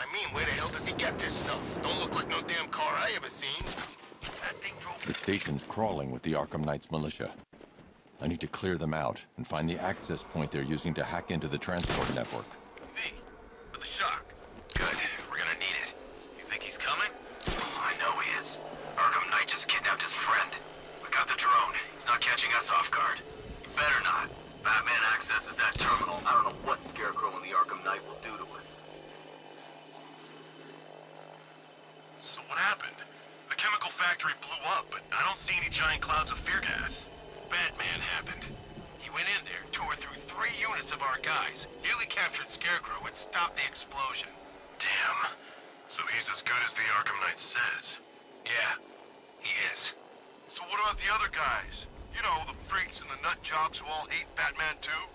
I mean, where the hell does he get this stuff? Don't look like no damn car I ever seen. That thing drove... The station's crawling with the Arkham Knight's militia. I need to clear them out and find the access point they're using to hack into the transport network. Me? For the shock. Good. We're gonna need it. You think he's coming? I know he is. Arkham Knight just kidnapped his friend. We got the drone. He's not catching us off guard. He better not. Batman accesses that terminal. I don't know what Scarecrow and the Arkham Knight will do to us. So what happened? The chemical factory blew up, but I don't see any giant clouds of fear gas. Batman happened. He went in there, tore through 3 units of our guys, nearly captured Scarecrow, and stopped the explosion. Damn. So he's as good as the Arkham Knight says. Yeah, he is. So what about the other guys? You know, the freaks and the nut jobs who all hate Batman too?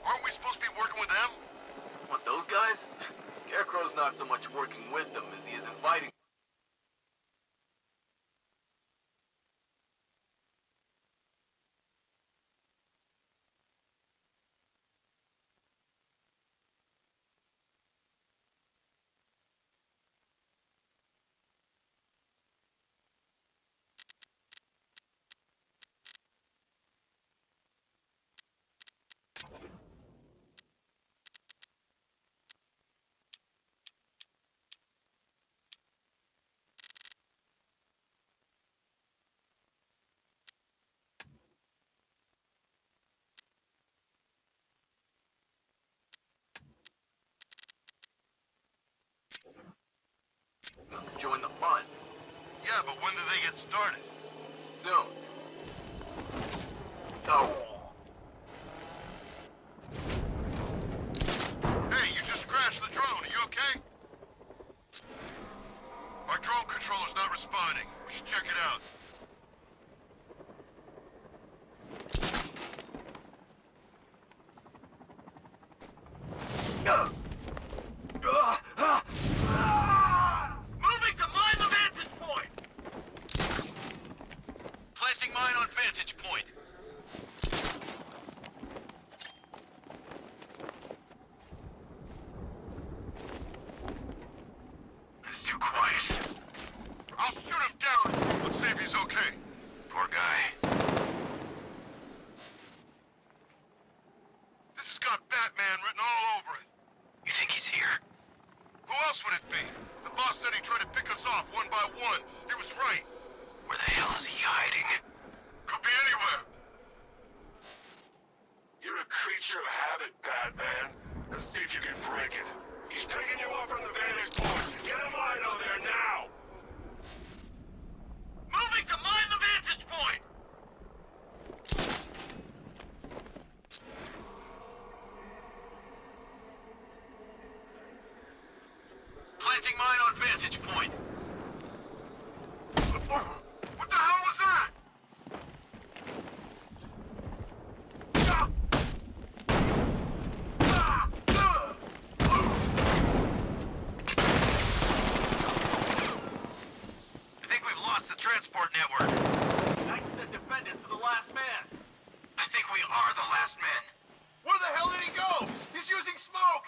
Aren't we supposed to be working with them? What, those guys? Scarecrow's not so much working with them as he is inviting. Join the fun. Yeah, but when do they get started? Soon. Oh. Hey, you just crashed the drone. Are you okay? Our drone controller's not responding. We should check it out. Moving to mine the vantage point! Planting mine on vantage point. It's too quiet. I'll shoot him down. Let's see if he's okay. Poor guy. This has got Batman written all over it. You think he's here? Who else would it be? The boss said he tried to pick us off one by one. He was right. Where the hell is he hiding? Could be anywhere. You're a creature of habit, Batman. Let's see if you can break it. He's picking you up from the vantage point. Get a line on there now! Moving to mine the vantage point! Planting mine on vantage point. What the hell was that? I think we've lost the transport network. Knights the defenders for the last man. I think we are the last men. Where the hell did he go? He's using smoke!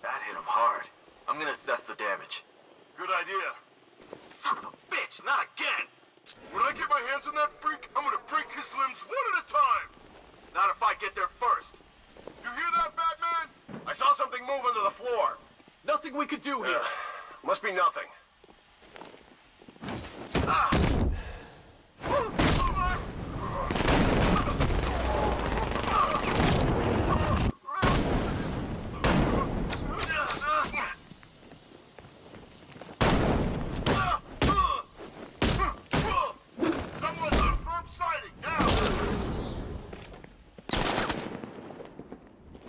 That hit him hard. I'm gonna assess the damage. Good idea. Son of a bitch, not again! When I get my hands on that freak, I'm gonna break his limbs one at a time! Not if I get there first. You hear that, Batman? I saw something move under the floor. Nothing we could do here. Must be nothing. Ah! Someone's on firm sighting now!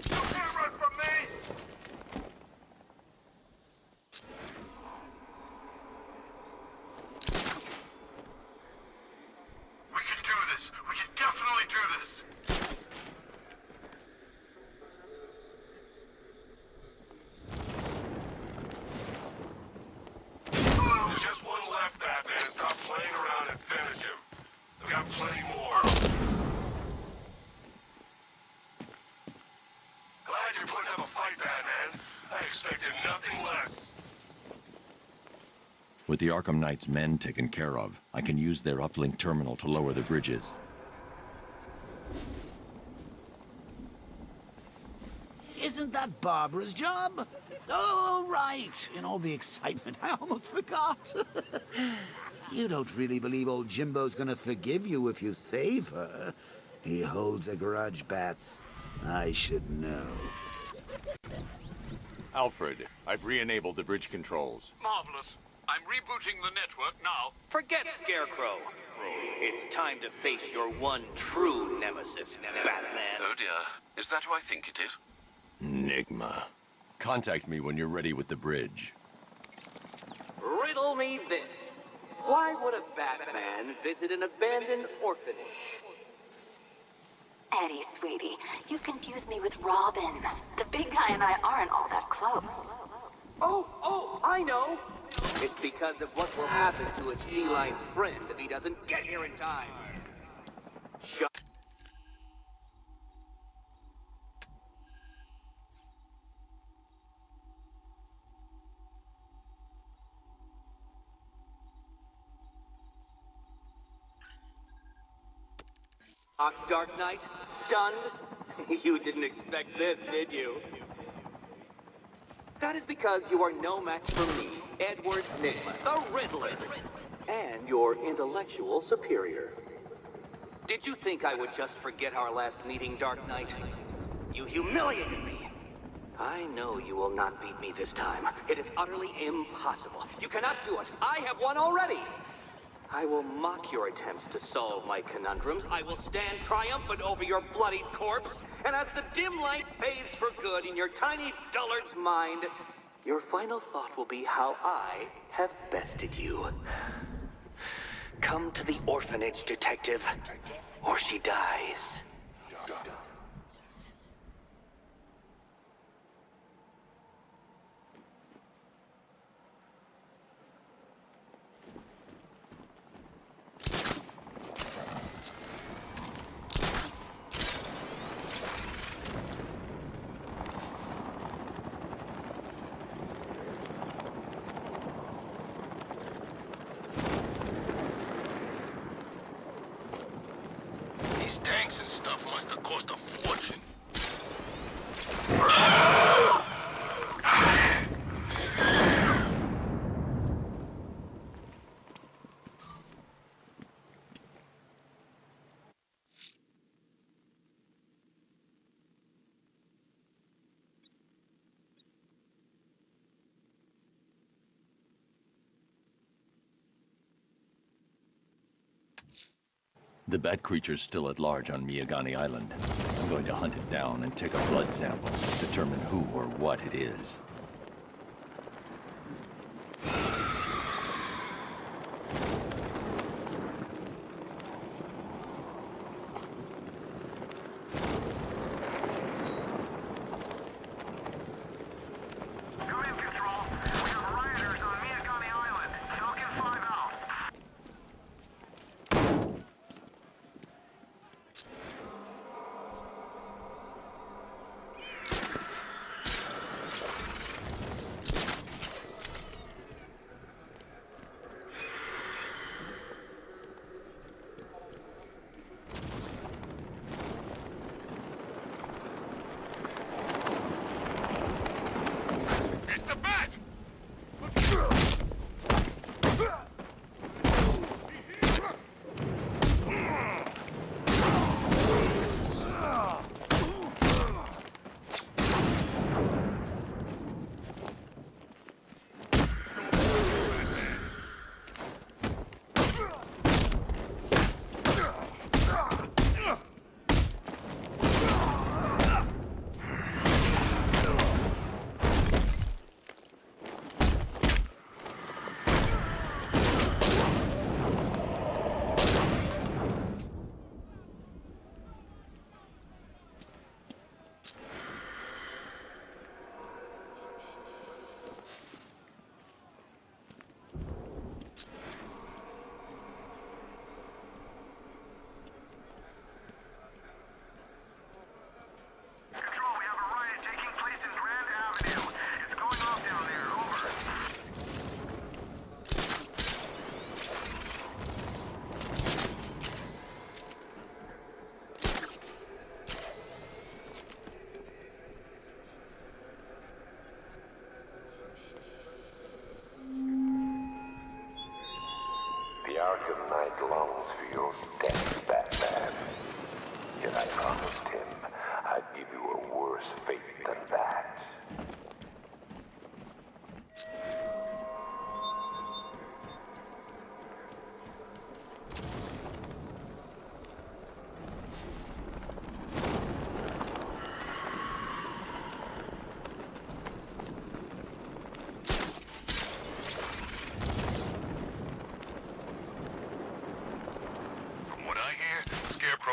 You can't run from me! With the Arkham Knight's men taken care of, I can use their uplink terminal to lower the bridges. Isn't that Barbara's job? Oh, right. In all the excitement, I almost forgot. You don't really believe old Jimbo's gonna forgive you if you save her. He holds a grudge, Bats. I should know. Alfred, I've re-enabled the bridge controls. Marvelous. I'm rebooting the network now. Forget Scarecrow. It's time to face your one true nemesis, Batman. Oh dear. Is that who I think it is? Enigma. Contact me when you're ready with the bridge. Riddle me this. Why would a Batman visit an abandoned orphanage? Eddie, sweetie, you confused me with Robin. The big guy and I aren't all that close. Oh, I know. It's because of what will happen to his feline friend if he doesn't get here in time. Shut. Dark Knight, stunned? You didn't expect this, did you? That is because you are no match for me, Edward Nygma, the Riddler, and your intellectual superior. Did you think I would just forget our last meeting, Dark Knight? You humiliated me. I know you will not beat me this time. It is utterly impossible. You cannot do it. I have won already. I will mock your attempts to solve my conundrums. I will stand triumphant over your bloodied corpse. And as the dim light fades for good in your tiny dullard's mind, your final thought will be how I have bested you. Come to the orphanage, detective, or she dies. These tanks and stuff must have cost a fortune. The bat creature's still at large on Miyagani Island. I'm going to hunt it down and take a blood sample to determine who or what it is. Command control. We have rioters on Miyagani Island. Falcon 5 out.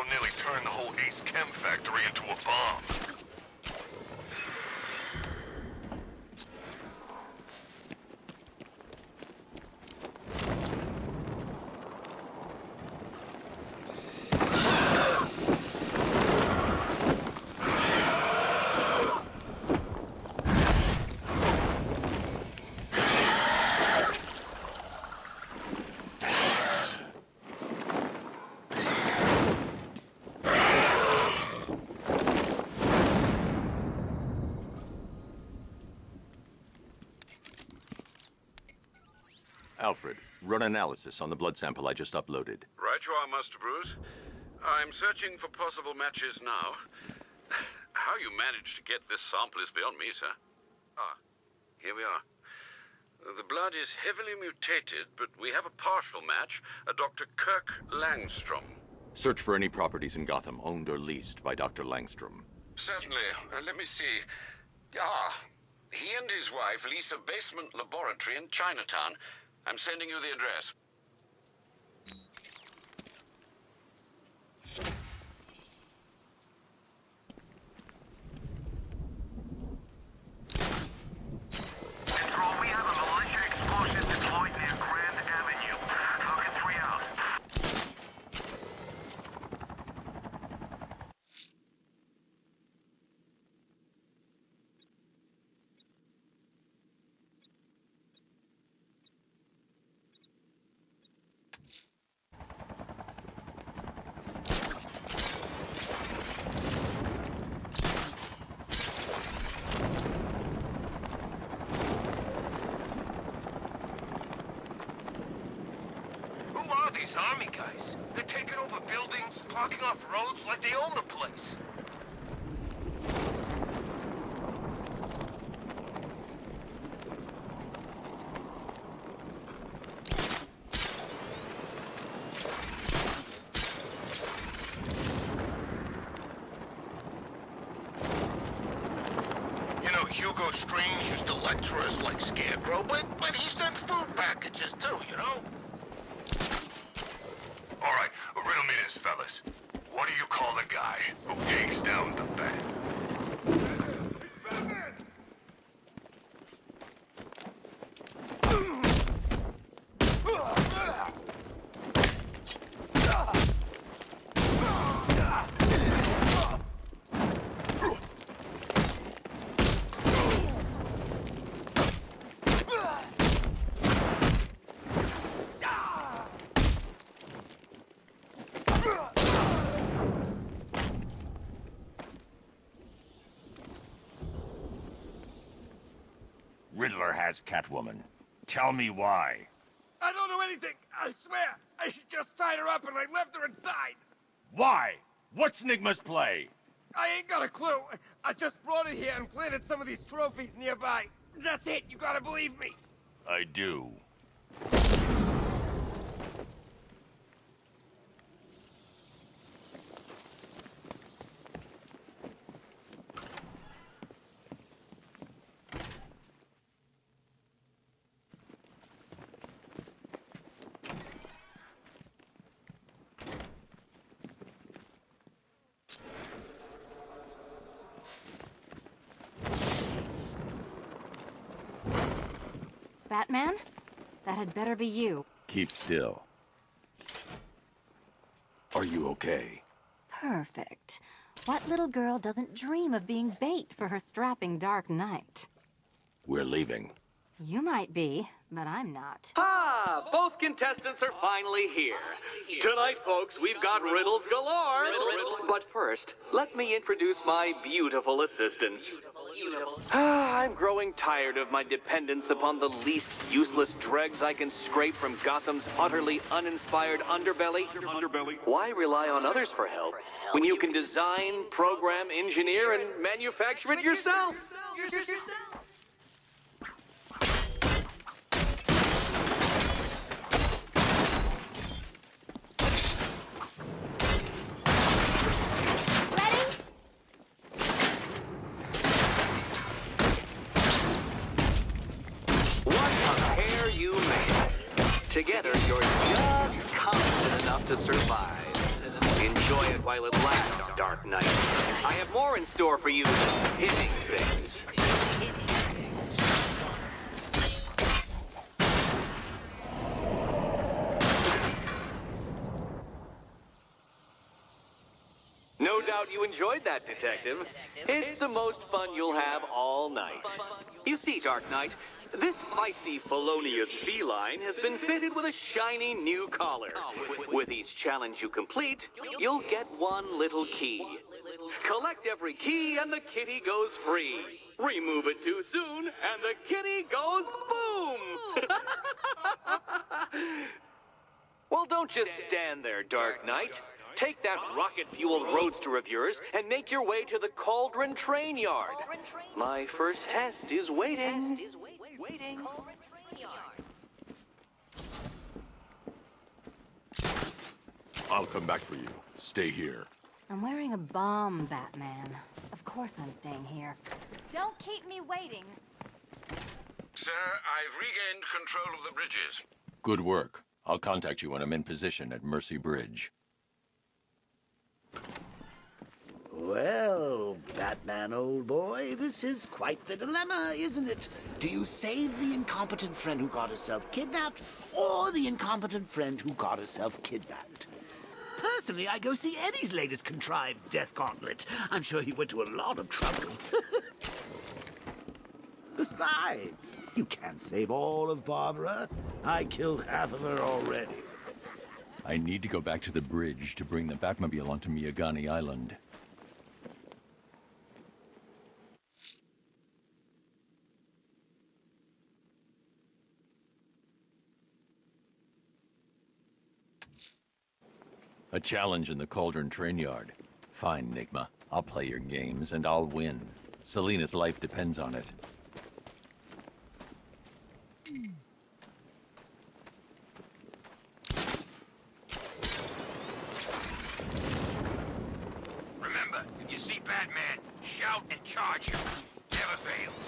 Scarecrow nearly turned the whole Ace Chem factory into a bomb. Alfred, run analysis on the blood sample I just uploaded. Right you are, Master Bruce. I'm searching for possible matches now. How you managed to get this sample is beyond me, sir. Ah, here we are. The blood is heavily mutated, but we have a partial match, a Dr. Kirk Langstrom. Search for any properties in Gotham owned or leased by Dr. Langstrom. Certainly. Let me see. Ah, he and his wife lease a basement laboratory in Chinatown. I'm sending you the address. Control, we have a militia explosion deployed near Grand Avenue. Token 3 out. Who are these army guys? They're taking over buildings, blocking off roads like they own the place. You know, Hugo Strange used to lecture us like Scarecrow, but he sent food packages too, you know? All right, riddle me this, fellas. What do you call the guy who takes down the bat? Riddler has Catwoman. Tell me why. I don't know anything. I swear. I just tied her up and I left her inside. Why? What's Nigma's play? I ain't got a clue. I just brought her here and planted some of these trophies nearby. That's it. You gotta believe me. I do. Batman? That had better be you. Keep still. Are you okay? Perfect. What little girl doesn't dream of being bait for her strapping Dark Knight? We're leaving. You might be, but I'm not. Ah, both contestants are finally here. Tonight, folks, we've got riddles galore. But first, let me introduce my beautiful assistants. I'm growing tired of my dependence upon the least useless dregs I can scrape from Gotham's utterly uninspired underbelly. Why rely on others for help when you can design, program, engineer, and manufacture it yourself? Together, you're just confident enough to survive. In enjoy it while it lasts, Dark Knight. I have more in store for you than hitting things. No doubt you enjoyed that, Detective. It's the most fun you'll have all night. You see, Dark Knight, this feisty felonious feline has been fitted with a shiny new collar. With each challenge you complete, you'll get one little key. Collect every key and the kitty goes free. Remove it too soon and the kitty goes boom! Well, don't just stand there, Dark Knight. Take that rocket-fueled roadster of yours and make your way to the Cauldron Train Yard. My first test is waiting. I'll come back for you. Stay here. I'm wearing a bomb, Batman. Of course I'm staying here. Don't keep me waiting. Sir, I've regained control of the bridges. Good work. I'll contact you when I'm in position at Mercy Bridge. Well, Batman, old boy, this is quite the dilemma, isn't it? Do you save the incompetent friend who got herself kidnapped, or the incompetent friend who got herself kidnapped? Personally, I go see Eddie's latest contrived death gauntlet. I'm sure he went to a lot of trouble. Besides, you can't save all of Barbara. I killed half of her already. I need to go back to the bridge to bring the Batmobile onto Miyagani Island. A challenge in the Cauldron Train Yard. Fine, Nigma. I'll play your games, and I'll win. Selina's life depends on it. Remember, if you see Batman, shout and charge him. Never fails.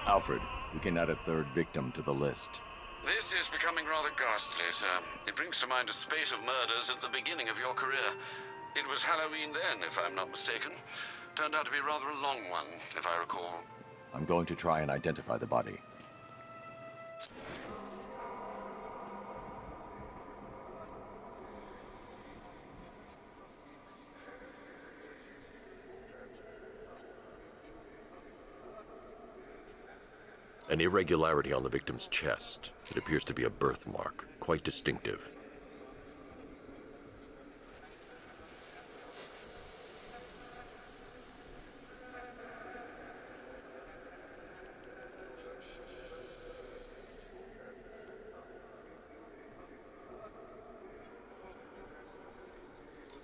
Alfred, we can add a third victim to the list. This is becoming rather ghastly, sir. It brings to mind a spate of murders at the beginning of your career. It was Halloween then, if I'm not mistaken. Turned out to be rather a long one, if I recall. I'm going to try and identify the body. An irregularity on the victim's chest. It appears to be a birthmark, quite distinctive.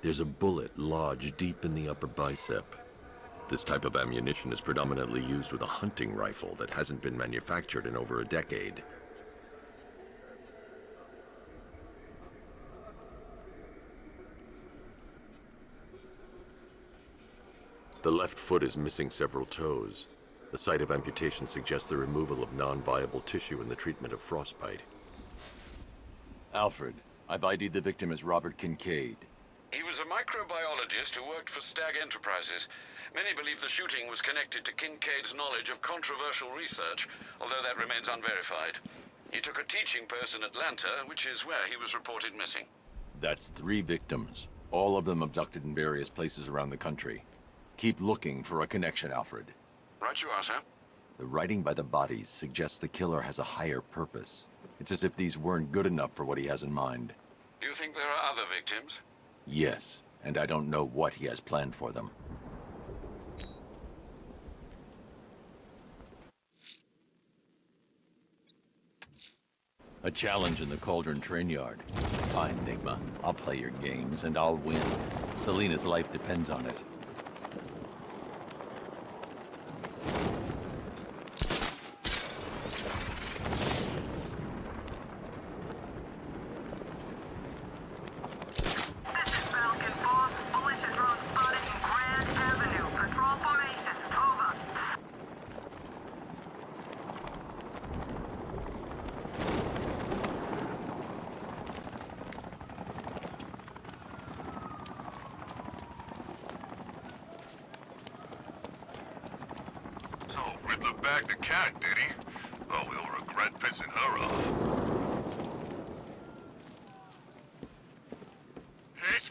There's a bullet lodged deep in the upper bicep. This type of ammunition is predominantly used with a hunting rifle that hasn't been manufactured in over a decade. The left foot is missing several toes. The site of amputation suggests the removal of non-viable tissue in the treatment of frostbite. Alfred, I've ID'd the victim as Robert Kincaid. He was a microbiologist who worked for Stag Enterprises. Many believe the shooting was connected to Kincaid's knowledge of controversial research, although that remains unverified. He took a teaching post in Atlanta, which is where he was reported missing. That's 3 victims, all of them abducted in various places around the country. Keep looking for a connection, Alfred. Right you are, sir. The writing by the bodies suggests the killer has a higher purpose. It's as if these weren't good enough for what he has in mind. Do you think there are other victims? Yes, and I don't know what he has planned for them. A challenge in the Cauldron train yard. Fine, Enigma. I'll play your games, and I'll win. Selena's life depends on it. So, Riddler bagged the cat, did he? Oh, he'll regret pissing her off. Yes?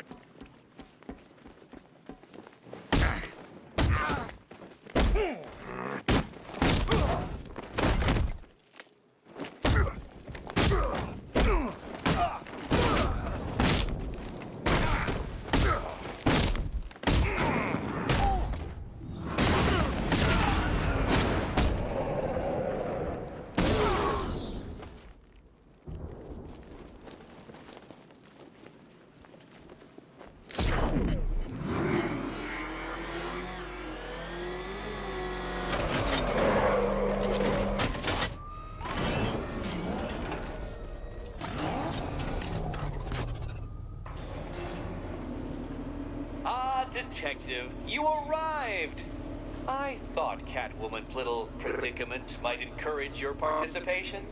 Detective, you arrived! I thought Catwoman's little predicament might encourage your participation.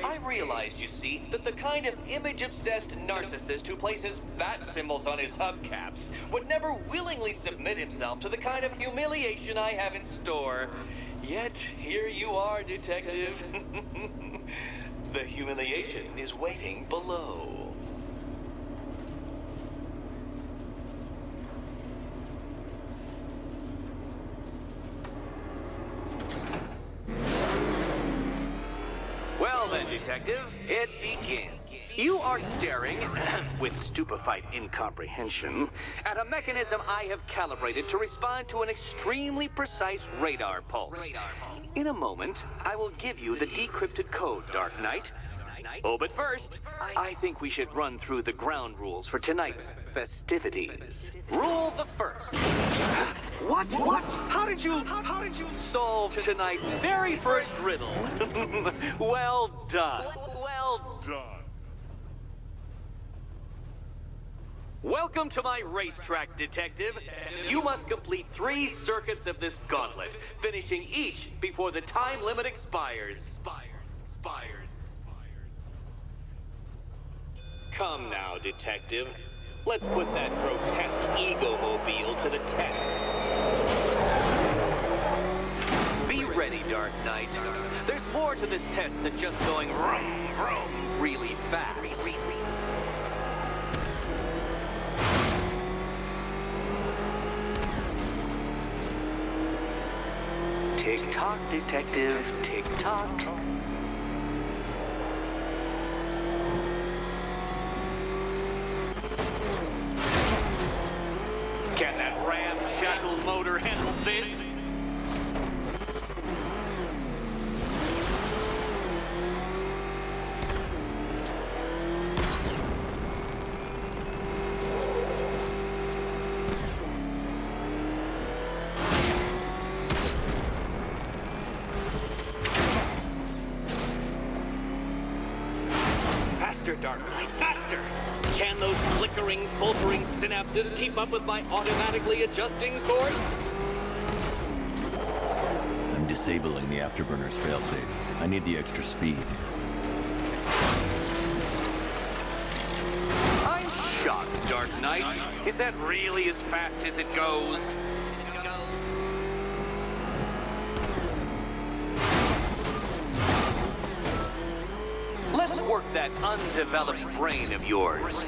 I realized, you see, that the kind of image-obsessed narcissist who places bat symbols on his hubcaps would never willingly submit himself to the kind of humiliation I have in store. Yet, here you are, Detective. The humiliation is waiting below. Well then, Detective, it begins. You are staring, with stupefied incomprehension, at a mechanism I have calibrated to respond to an extremely precise radar pulse. In a moment, I will give you the decrypted code, Dark Knight. Oh, but first, I think we should run through the ground rules for tonight's festivities. Rule the first. What? How did you solve tonight's very first riddle? Well done. Well done. Welcome to my racetrack, Detective. You must complete 3 circuits of this gauntlet, finishing each before the time limit expires. Come now, Detective. Let's put that grotesque ego-mobile to the test. Be ready, Dark Knight. There's more to this test than just going vroom, vroom really fast. Tick-tock, Detective, tick-tock. Can that ramshackle motor handle this? Faster, Dark Knight, faster! Can those flickering, faltering synapses keep up with my automatically adjusting course? I'm disabling the afterburner's failsafe. I need the extra speed. I'm shocked, Dark Knight. Is that really as fast as it goes? Let's work that undeveloped brain of yours.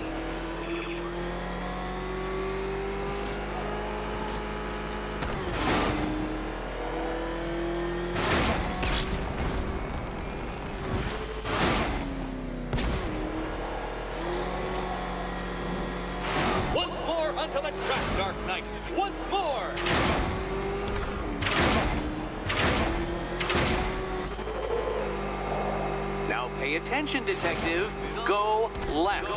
Once more onto the track, Dark Knight. Once more! Now Pay attention, detective. Go left.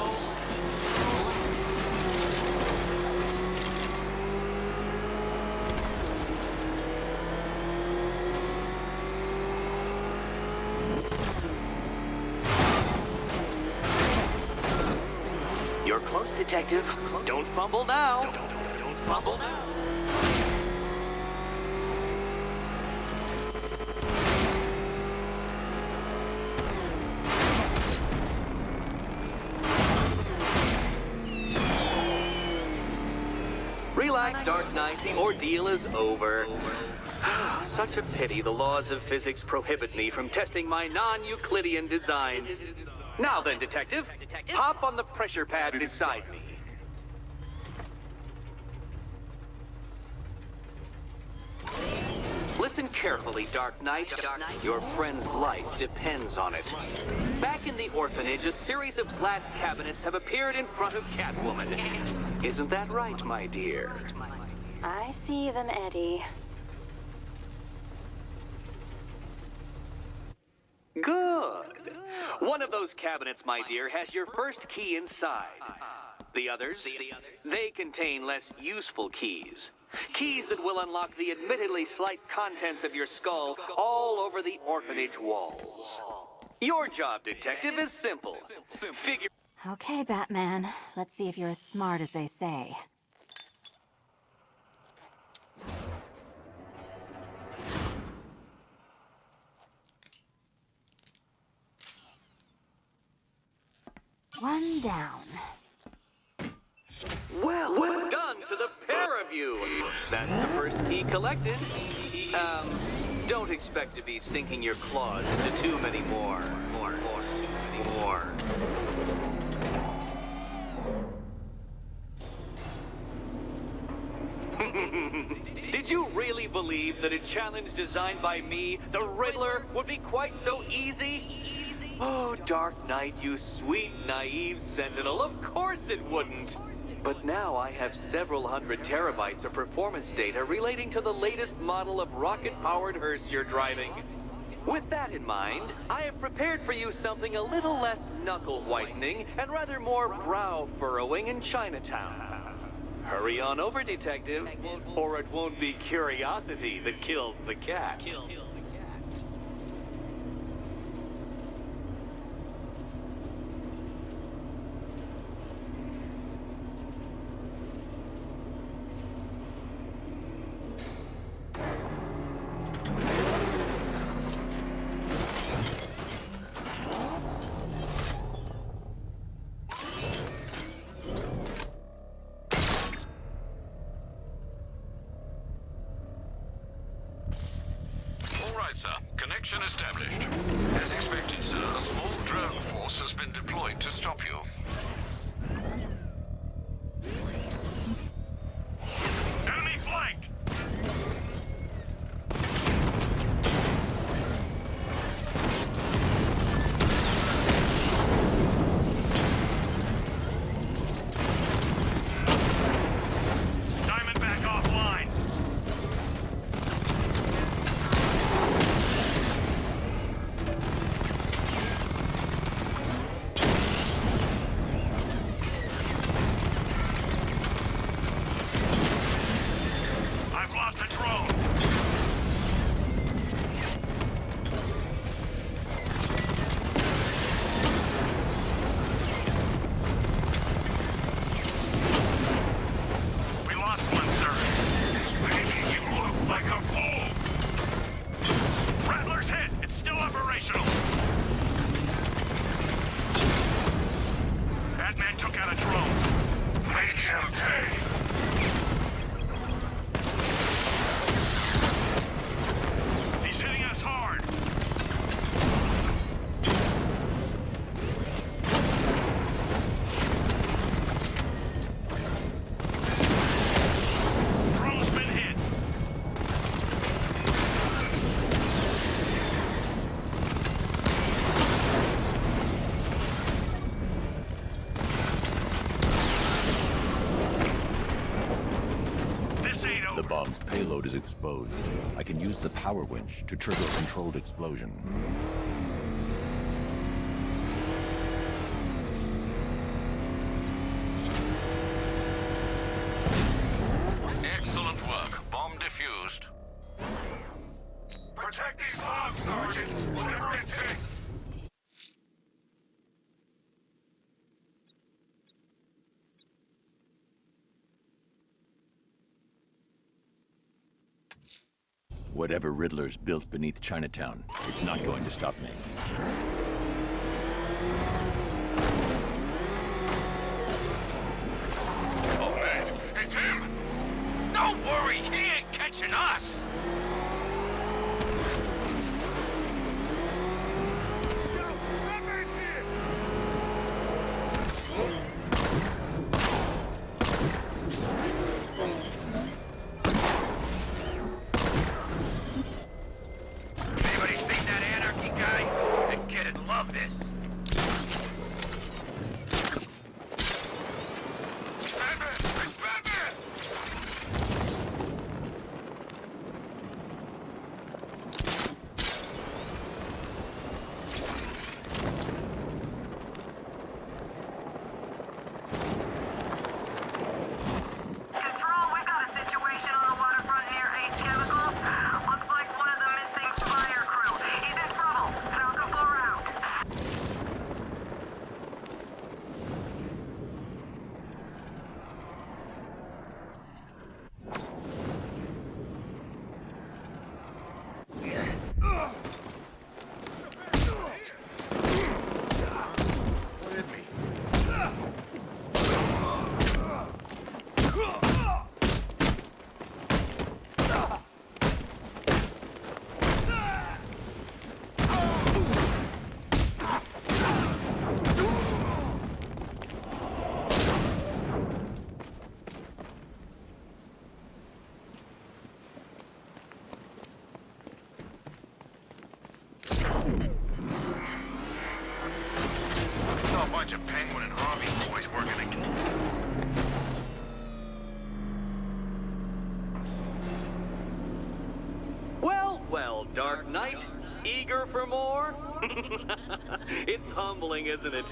You're close, detective. Don't fumble now. Don't fumble now. Relax, Dark Knight. The ordeal is over. Such a pity the laws of physics prohibit me from testing my non-Euclidean designs. Now then, detective, hop on the pressure pad beside me. Listen carefully, Dark Knight. Your friend's life depends on it. Back in the orphanage, a series of glass cabinets have appeared in front of Catwoman. Isn't that right, my dear? I see them, Eddie. Good. One of those cabinets, my dear, has your first key inside. The others, they contain less useful keys. Keys that will unlock the admittedly slight contents of your skull all over the orphanage walls. Your job, detective, is simple. Figure... Okay, Batman. Let's see if you're as smart as they say. One down. Well done to the pair of you. That's the first key collected. Don't expect to be sinking your claws into too many more. Did you really believe that a challenge designed by me, the Riddler, would be quite so easy? Oh, Dark Knight, you sweet, naive sentinel, of course it wouldn't. But now I have several hundred terabytes of performance data relating to the latest model of rocket-powered hearse you're driving. With that in mind, I have prepared for you something a little less knuckle-whitening and rather more brow-furrowing in Chinatown. Hurry on over, detective, or it won't be curiosity that kills the cat. Sir. Connection established. As expected, sir, a small drone force has been deployed to stop you. Enemy flanked! Diamondback offline! The bomb's payload is exposed. I can use the power winch to trigger a controlled explosion. Whatever Riddler's built beneath Chinatown, it's not going to stop me. Oh man, it's him! Don't worry, he ain't catching us! Anybody seen that anarchy guy? That kid'd love this. Batman! It's Batman! Control, we've got a situation on the waterfront near Ace Chemicals. Looks like one of the missing fire crew. He's in trouble. Falcon 4 out. I saw a bunch of Penguin and Harvey boys working again. Well, well, Dark Knight. Eager for more? It's humbling, isn't it?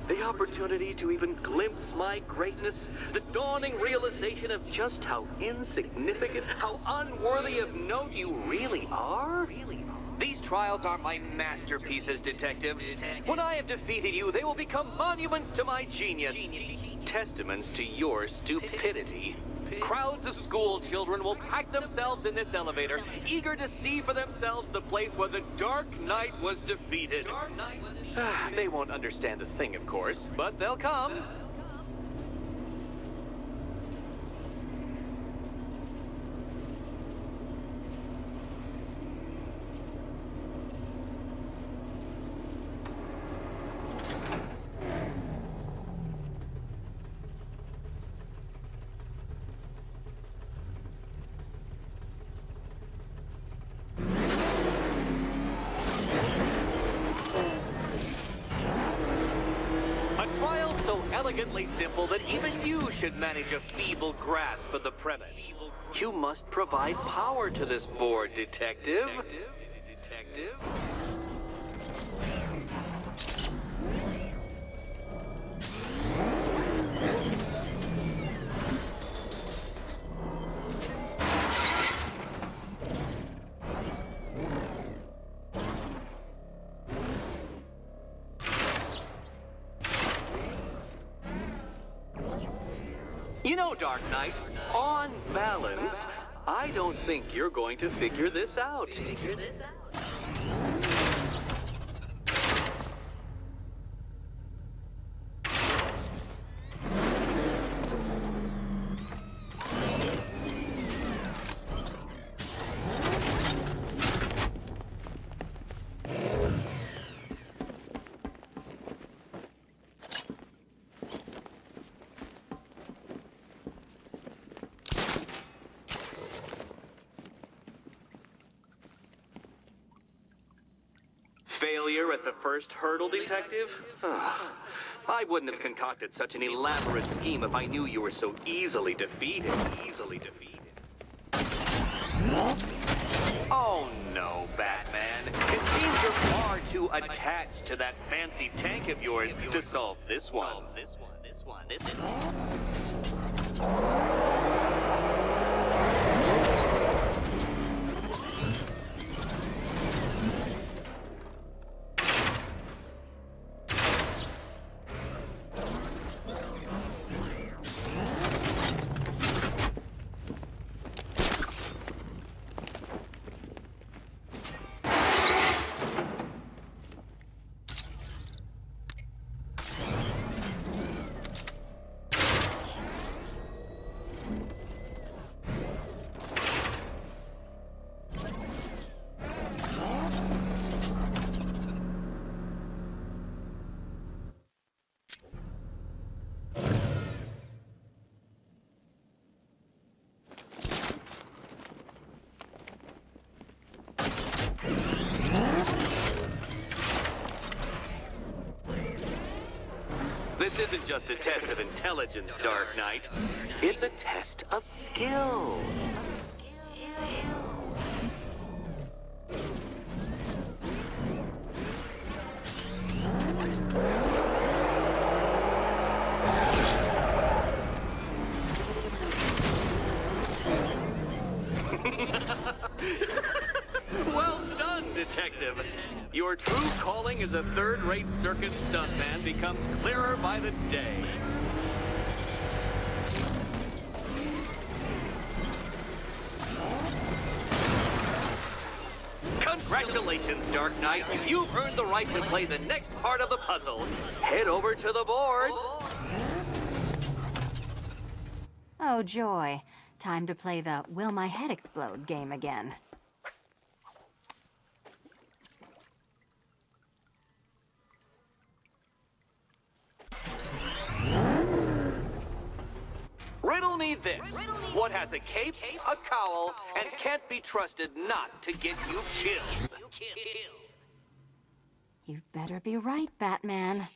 The opportunity to even glimpse my greatness, the dawning realization of just how insignificant, how unworthy of note you really are? These trials are my masterpieces, Detective. When I have defeated you, they will become monuments to my genius, testaments to your stupidity. Crowds of school children will pack themselves in this elevator, eager to see for themselves the place where the Dark Knight was defeated. They won't understand a thing, of course, but they'll come. Elegantly simple that even you should manage a feeble grasp of the premise. You must provide power to this board, Detective. You know, Dark Knight, on balance, I don't think you're going to figure this out. Failure at the first hurdle, Detective? I wouldn't have concocted such an elaborate scheme if I knew you were so easily defeated. Oh no, Batman. It seems you're far too attached to that fancy tank of yours to solve this one. This isn't just a test of intelligence, Dark Knight. It's a test of skills. Well done, Detective. Your true calling as a third-rate circus stuntman becomes clearer by the day. Congratulations, Dark Knight. You've earned the right to play the next part of the puzzle. Head over to the board. Oh, joy. Time to play the Will My Head Explode game again. Riddle me this. What has a cape, a cowl, and can't be trusted not to get you killed? You'd better be right, Batman.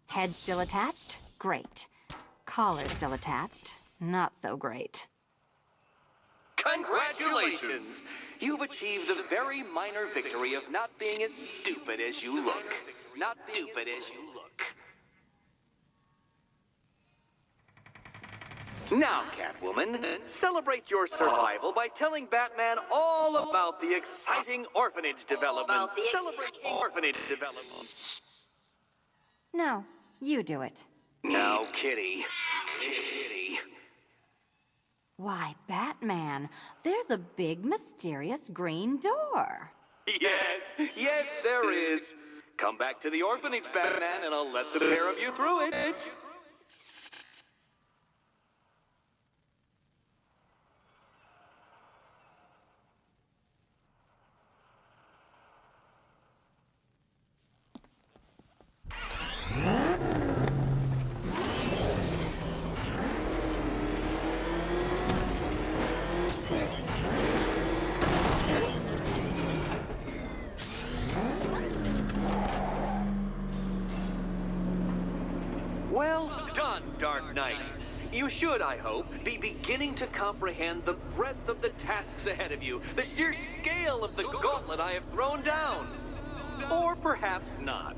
Head still attached? Great. Collar still attached? Not so great. Congratulations! You've achieved the very minor victory of not being as stupid as you look. Not stupid as you look. Now, Catwoman, celebrate your survival by telling Batman all about the exciting orphanage development. Celebrate orphanage development. No, you do it. Now, Kitty. Kitty. Why, Batman, there's a big, mysterious green door. Yes, there is. Come back to the orphanage, Batman, and I'll let the pair of you through it. Well done, Dark Knight. You should, I hope, be beginning to comprehend the breadth of the tasks ahead of you, the sheer scale of the gauntlet I have thrown down. Or perhaps not.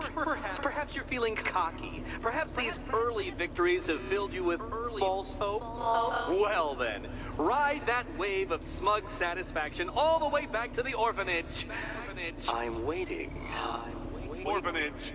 Perhaps you're feeling cocky. Perhaps these early victories have filled you with false hope. Well then, ride that wave of smug satisfaction all the way back to the orphanage. I'm waiting. Orphanage.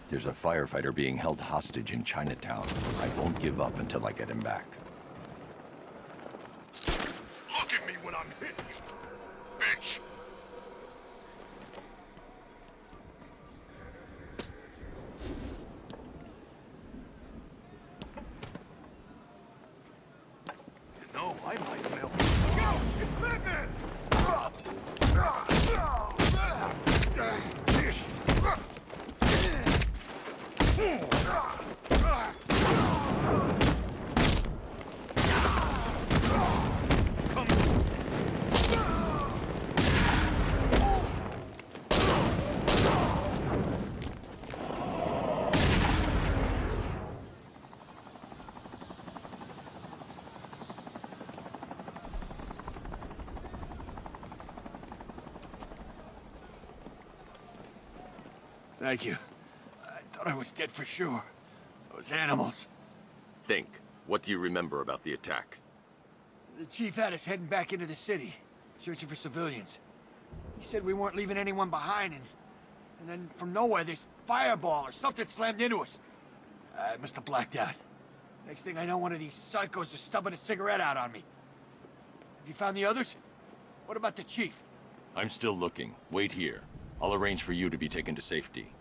There's a firefighter being held hostage in Chinatown. I won't give up until I get him back. Look at me when I'm hitting you, bitch. No, I might melt. Go! It's Batman! Thank you. I thought I was dead for sure. Those animals. Think. What do you remember about the attack? The chief had us heading back into the city, searching for civilians. He said we weren't leaving anyone behind, and then from nowhere, this fireball or something slammed into us. I must have blacked out. Next thing I know, one of these psychos is stubbing a cigarette out on me. Have you found the others? What about the chief? I'm still looking. Wait here. I'll arrange for you to be taken to safety.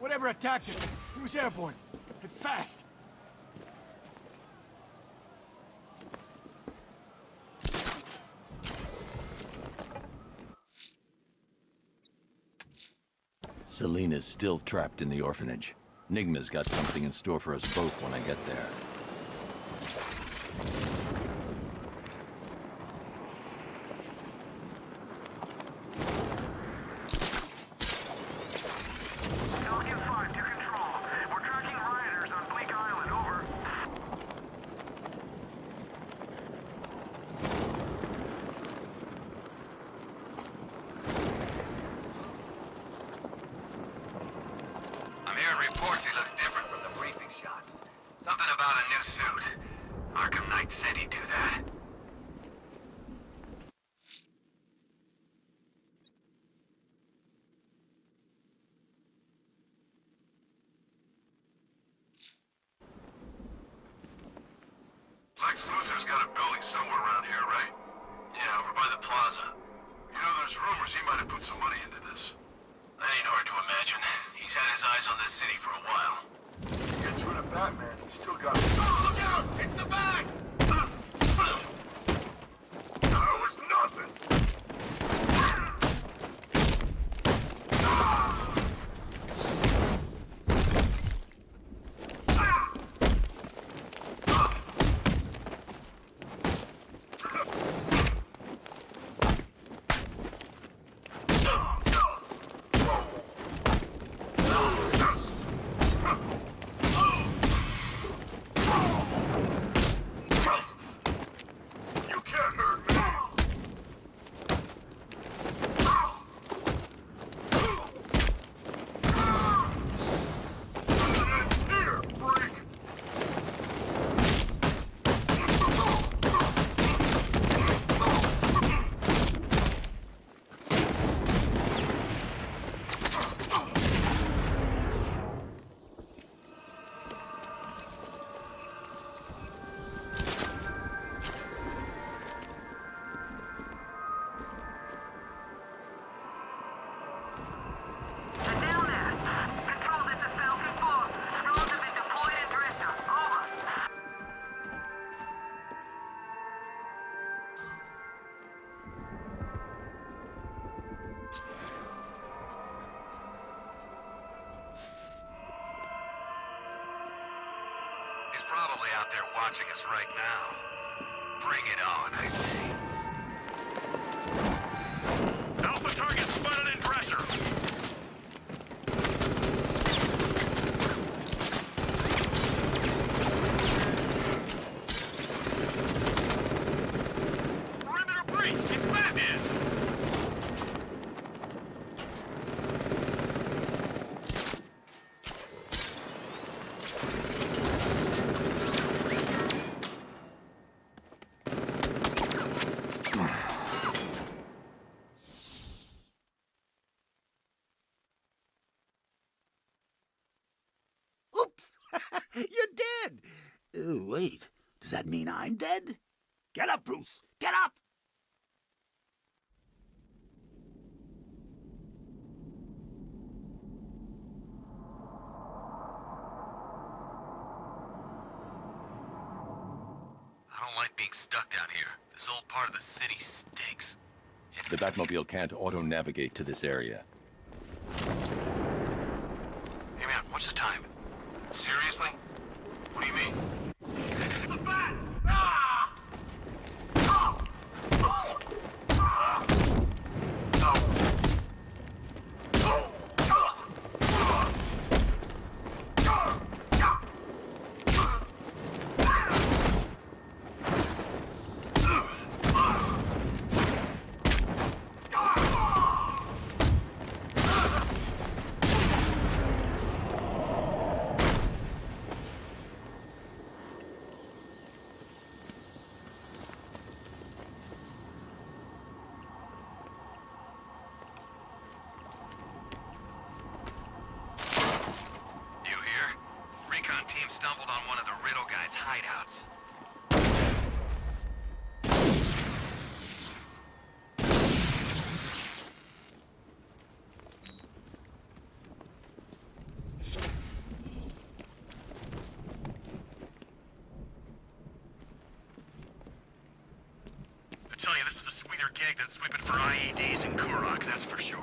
Whatever attacked us, it was airborne. And fast. Selena's still trapped in the orphanage. Nigma's got something in store for us both when I get there. Pelican 5 to control. We're tracking rioters on Bleak Island, over. I'm hearing reports he looks different from the briefing shots. Something about a new suit. Arkham Knight said he'd do that. Lex Luthor's got a building somewhere around here, right? Yeah, over by the plaza. You know, there's rumors he might have put some money into this. That ain't hard to imagine. He's had his eyes on this city for a while. Gets rid of Batman, he's still got... Oh, look out! It's the bag! That was nothing! You can't hurt me! It's here, freak! And down there. Control, this is Falcon 4. Drones have been deployed in Dresden. Over. He's probably out there watching us right now. Bring it on, I say. Alpha target spotted in Dresser. Perimeter breach! It's Batman! Oops! You're dead! Oh, wait. Does that mean I'm dead? Get up, Bruce! Get up! I don't like being stuck down here. This old part of the city stinks. The Batmobile can't auto-navigate to this area. Hey man, what's the time? Seriously? What do you mean? The bat! Ah! Oh! Oh! Ah! Oh! Oh! Ah! Ah! Ah! skank that's sweeping for IEDs in Kurok, that's for sure.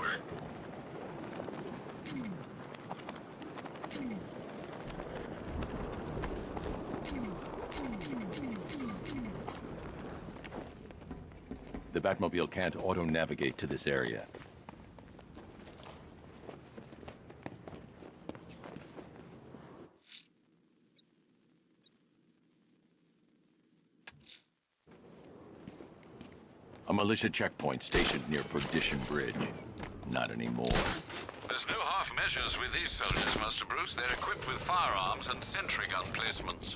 The Batmobile can't auto-navigate to this area. A militia checkpoint stationed near Perdition Bridge. Not anymore. There's no half measures with these soldiers, Master Bruce. They're equipped with firearms and sentry gun placements.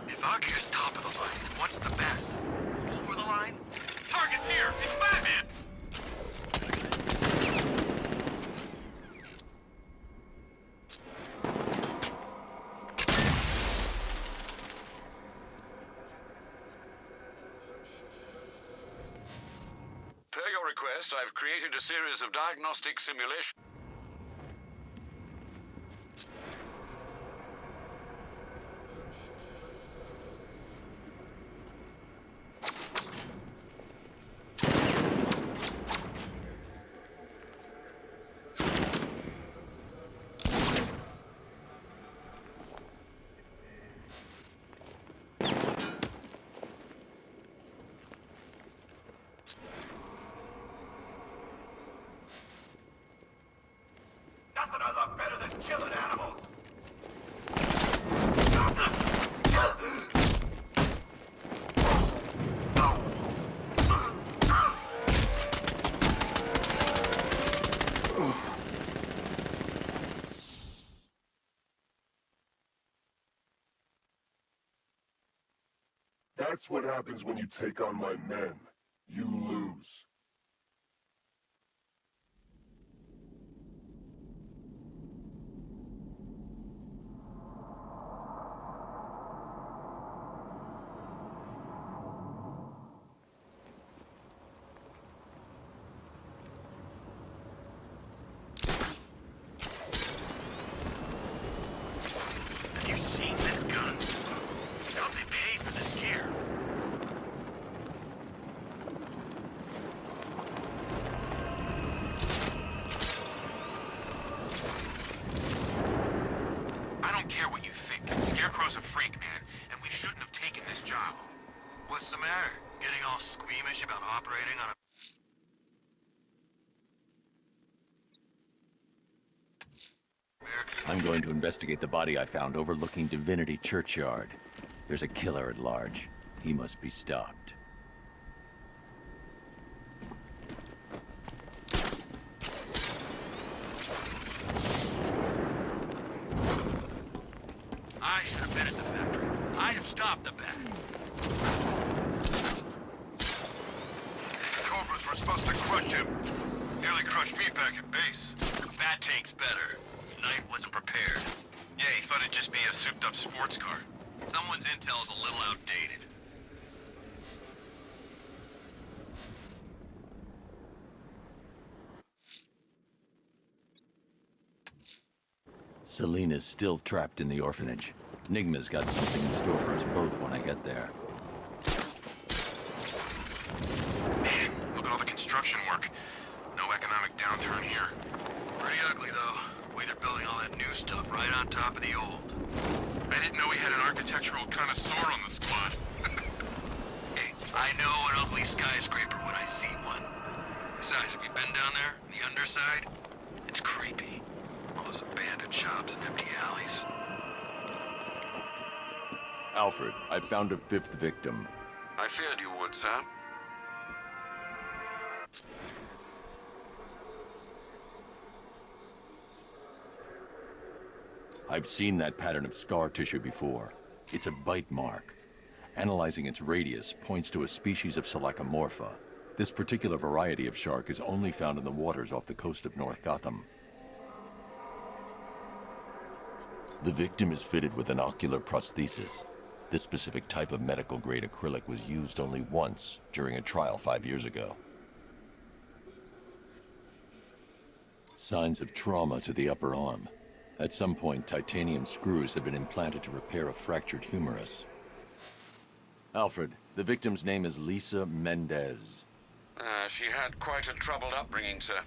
If Arkham is top of the line, what's the bats? Over the line? Target's here! It's Batman! Per your request, I've created a series of diagnostic simulations. Nothing I love better than killing animals. That's what happens when you take on my men. You lose. Have you seen this gun? How'd they pay for this gear? I don't care what you think. Scarecrow's a freak, man, and we shouldn't have taken this job. What's the matter? Getting all squeamish about operating on a... I'm going to investigate the body I found overlooking Divinity Churchyard. There's a killer at large. He must be stopped. I should have been at the factory. I'd have stopped the bat. Cobras were supposed to crush him. Nearly crushed me back at base. Bat tank's better. Knight wasn't prepared. Yeah, he thought it'd just be a souped-up sports car. Someone's intel's a little outdated. Selena's still trapped in the orphanage. Nigma's got something in store for us both when I get there. Man, look at all the construction work. No economic downturn here. Pretty ugly, though. The way they're building all that new stuff right on top of the old. I didn't know we had an architectural connoisseur on the squad. Hey, I know an ugly skyscraper when I see one. Besides, have you been down there? The underside? It's creepy. All those abandoned shops and empty alleys. Alfred, I found a fifth victim. I feared you would, sir. I've seen that pattern of scar tissue before. It's a bite mark. Analyzing its radius points to a species of Selachomorpha. This particular variety of shark is only found in the waters off the coast of North Gotham. The victim is fitted with an ocular prosthesis. This specific type of medical-grade acrylic was used only once during a trial 5 years ago. Signs of trauma to the upper arm. At some point, titanium screws have been implanted to repair a fractured humerus. Alfred, the victim's name is Lisa Mendez. She had quite a troubled upbringing, sir.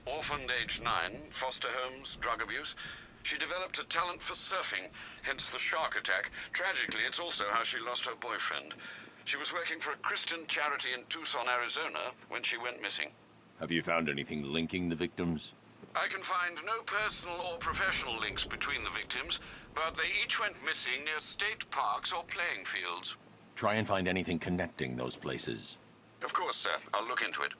Orphaned age 9, foster homes, drug abuse. She developed a talent for surfing, hence the shark attack. Tragically, it's also how she lost her boyfriend. She was working for a Christian charity in Tucson, Arizona, when she went missing. Have you found anything linking the victims? I can find no personal or professional links between the victims, but they each went missing near state parks or playing fields. Try and find anything connecting those places. Of course, sir. I'll look into it.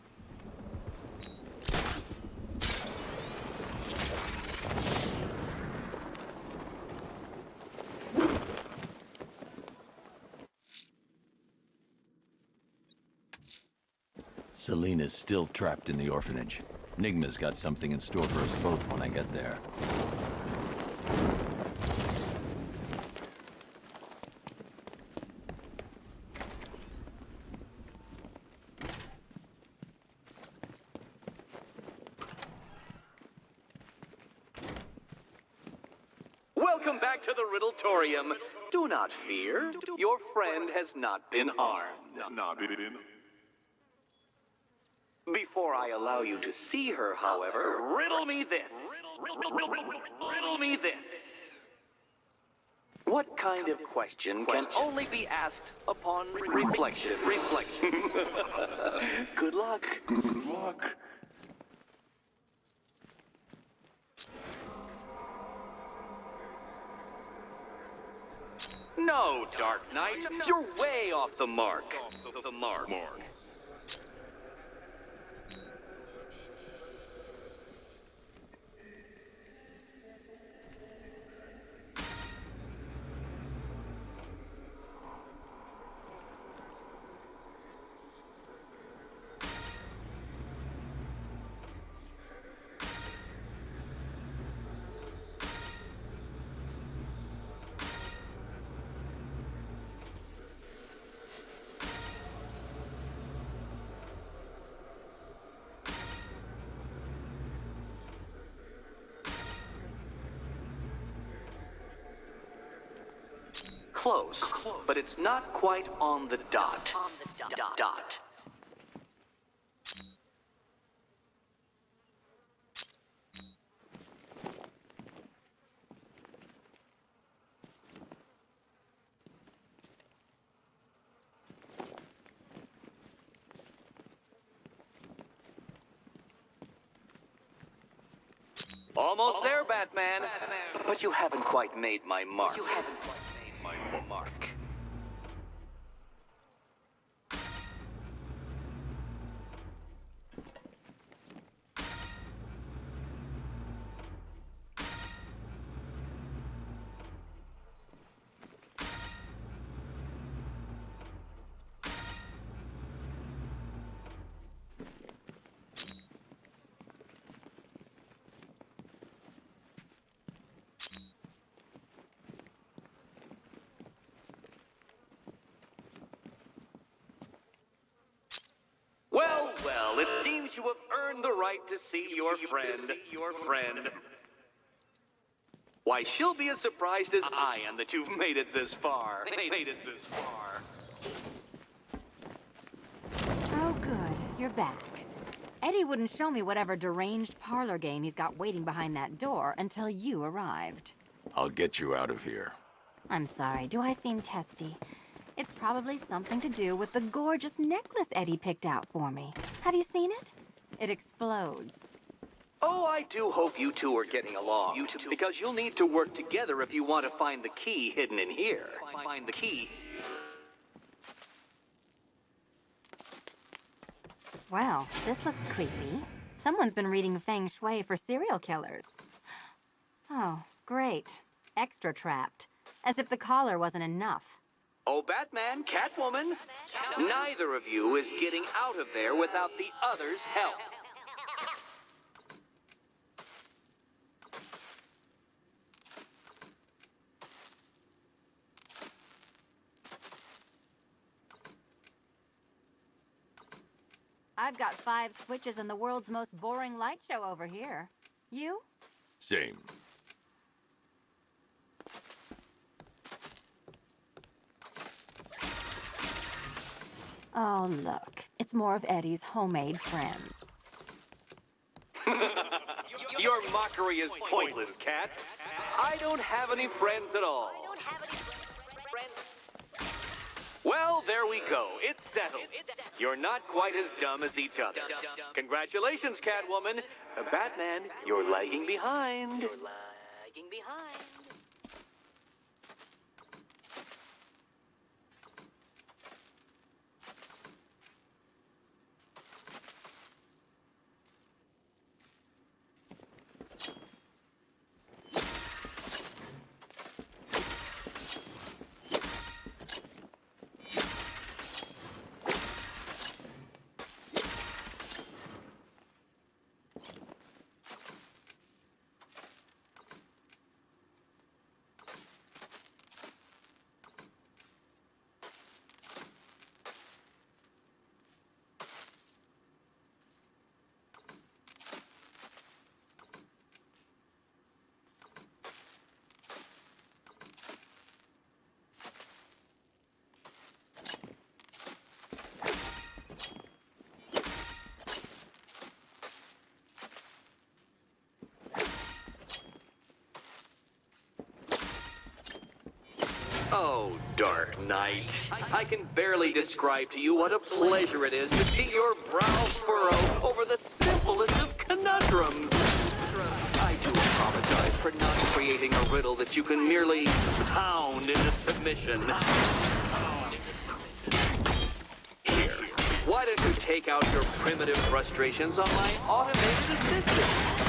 Selena's still trapped in the orphanage. Nigma's got something in store for us both when I get there. Welcome back to the Riddletorium. Do not fear. Your friend has not been harmed. Before I allow you to see her, however, riddle me this. Riddle me this. What kind of question can only be asked upon reflection? Good luck. Good luck. No, Dark Knight. You're way off the mark. Close, but it's not quite on the dot. Dot. Almost there, Batman. But you haven't quite made my mark. Well, it seems you have earned the right to see your friend. Why, she'll be as surprised as I am that you've made it this far. Oh, good. You're back. Eddie wouldn't show me whatever deranged parlor game he's got waiting behind that door until you arrived. I'll get you out of here. I'm sorry, do I seem testy? It's probably something to do with the gorgeous necklace Eddie picked out for me. Have you seen it? It explodes. Oh, I do hope you two are getting along. Because you'll need to work together if you want to find the key hidden in here. Find the key. Well, this looks creepy. Someone's been reading Feng Shui for serial killers. Oh, great. Extra trapped. As if the collar wasn't enough. Oh, Batman, Catwoman, neither of you is getting out of there without the other's help. I've got 5 switches in the world's most boring light show over here. You? Same. Oh, look. It's more of Eddie's homemade friends. Your mockery is pointless, Cat. I don't have any friends at all. Well, there we go. It's settled. You're not quite as dumb as each other. Congratulations, Catwoman. Batman, you're lagging behind. Oh, Dark Knight. I can barely describe to you what a pleasure it is to see your brow furrow over the simplest of conundrums. I do apologize for not creating a riddle that you can merely pound into submission. Here, why don't you take out your primitive frustrations on my automated assistant?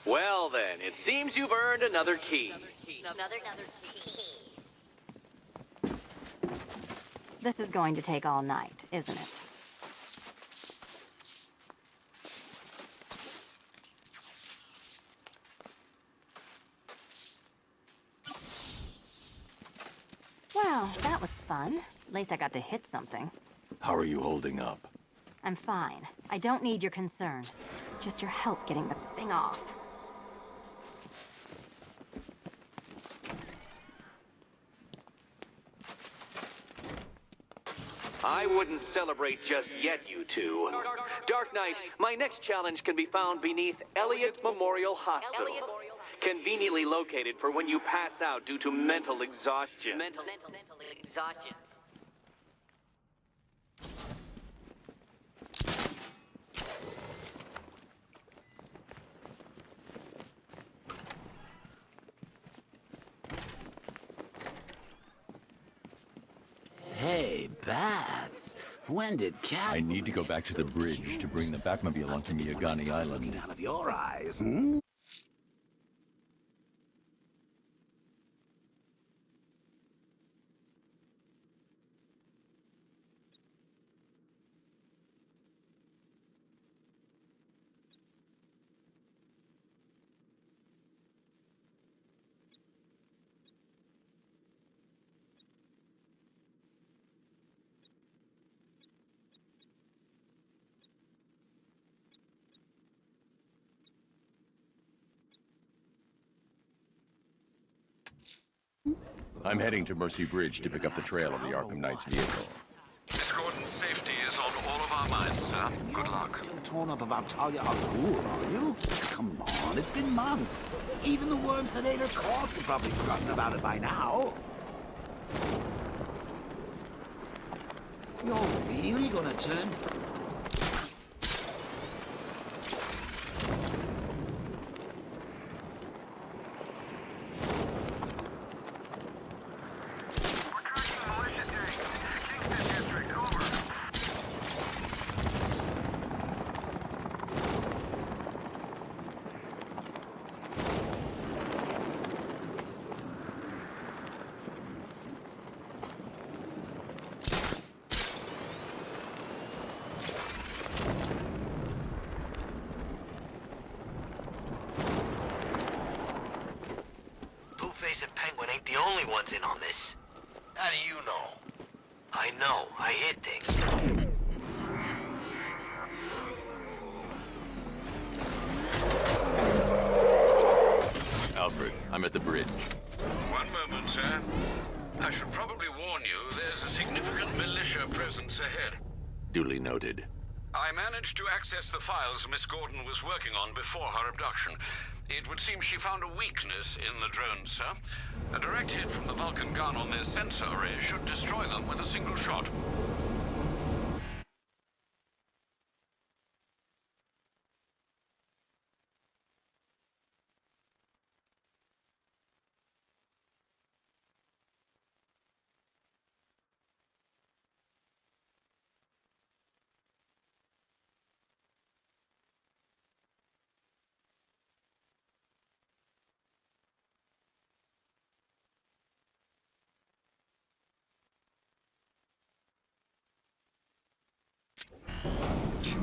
Well then, it seems you've earned another key. Another key. This is going to take all night, isn't it? Well, that was fun. At least I got to hit something. How are you holding up? I'm fine. I don't need your concern. Just your help getting this thing off. I wouldn't celebrate just yet, you two. Dark Knight, my next challenge can be found beneath Elliott Memorial Hospital. Conveniently located for when you pass out due to mental exhaustion. Mental exhaustion. Hey, Bats. When did Cat... I need to go back to the bridge to bring the Batmobile onto Miyagani Island. Out of your eyes, hmm? I'm heading to Mercy Bridge to pick up the trail of the Arkham Knight's vehicle. Miss Gordon's safety is on all of our minds, sir. Good luck. Still torn up about Talia al Ghul, are you? Come on, it's been months. Even the worms that ate her corpse have probably forgotten about it by now. You're really gonna turn... Penguin ain't the only ones in on this. How do you know? I know, I hid things. Alfred, I'm at the bridge. One moment, sir. I should probably warn you, there's a significant militia presence ahead. Duly noted. I managed to access the files Miss Gordon was working on before her abduction. It would seem she found a weakness in the drones, sir. A direct hit from the Vulcan gun on their sensor array should destroy them with a single shot.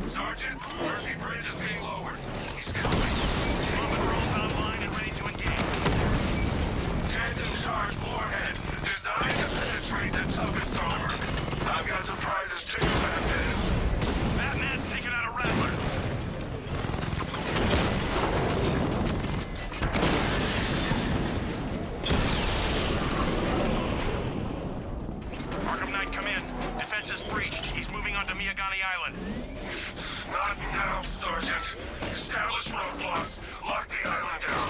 Sergeant, Mercy Bridge is being lowered. He's coming. Robin drones online and ready to engage. 10 in charge warhead, designed to penetrate the toughest armor. I've got surprises too, Batman. Batman's taking out a Rattler. Arkham Knight, come in. Defense is breached. He's moving onto Miyagani Island. Not now, Sergeant. Establish roadblocks. Lock the island down.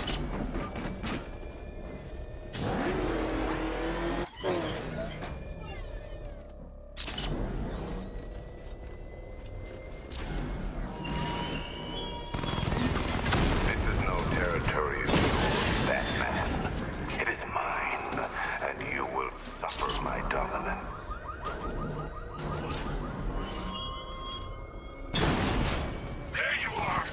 This is no territory of yours, Batman. It is mine, and you will suffer my dominance. There you are.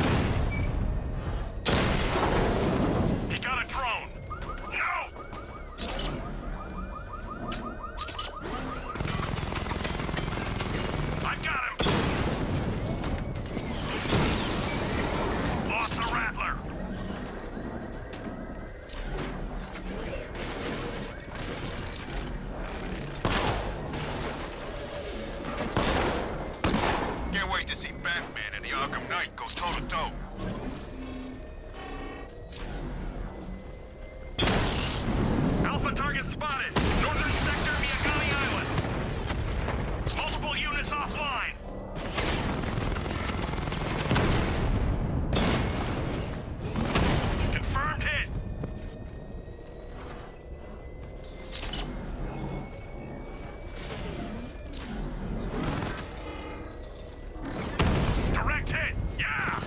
He got a drone. No! I got him. Lost the Rattler. Can't wait to see Batman and the Arkham Knight go toe-to-toe. Alpha target spotted. Northern sector, Miyagani Island. Multiple units offline. Confirmed hit. Direct hit. Yeah.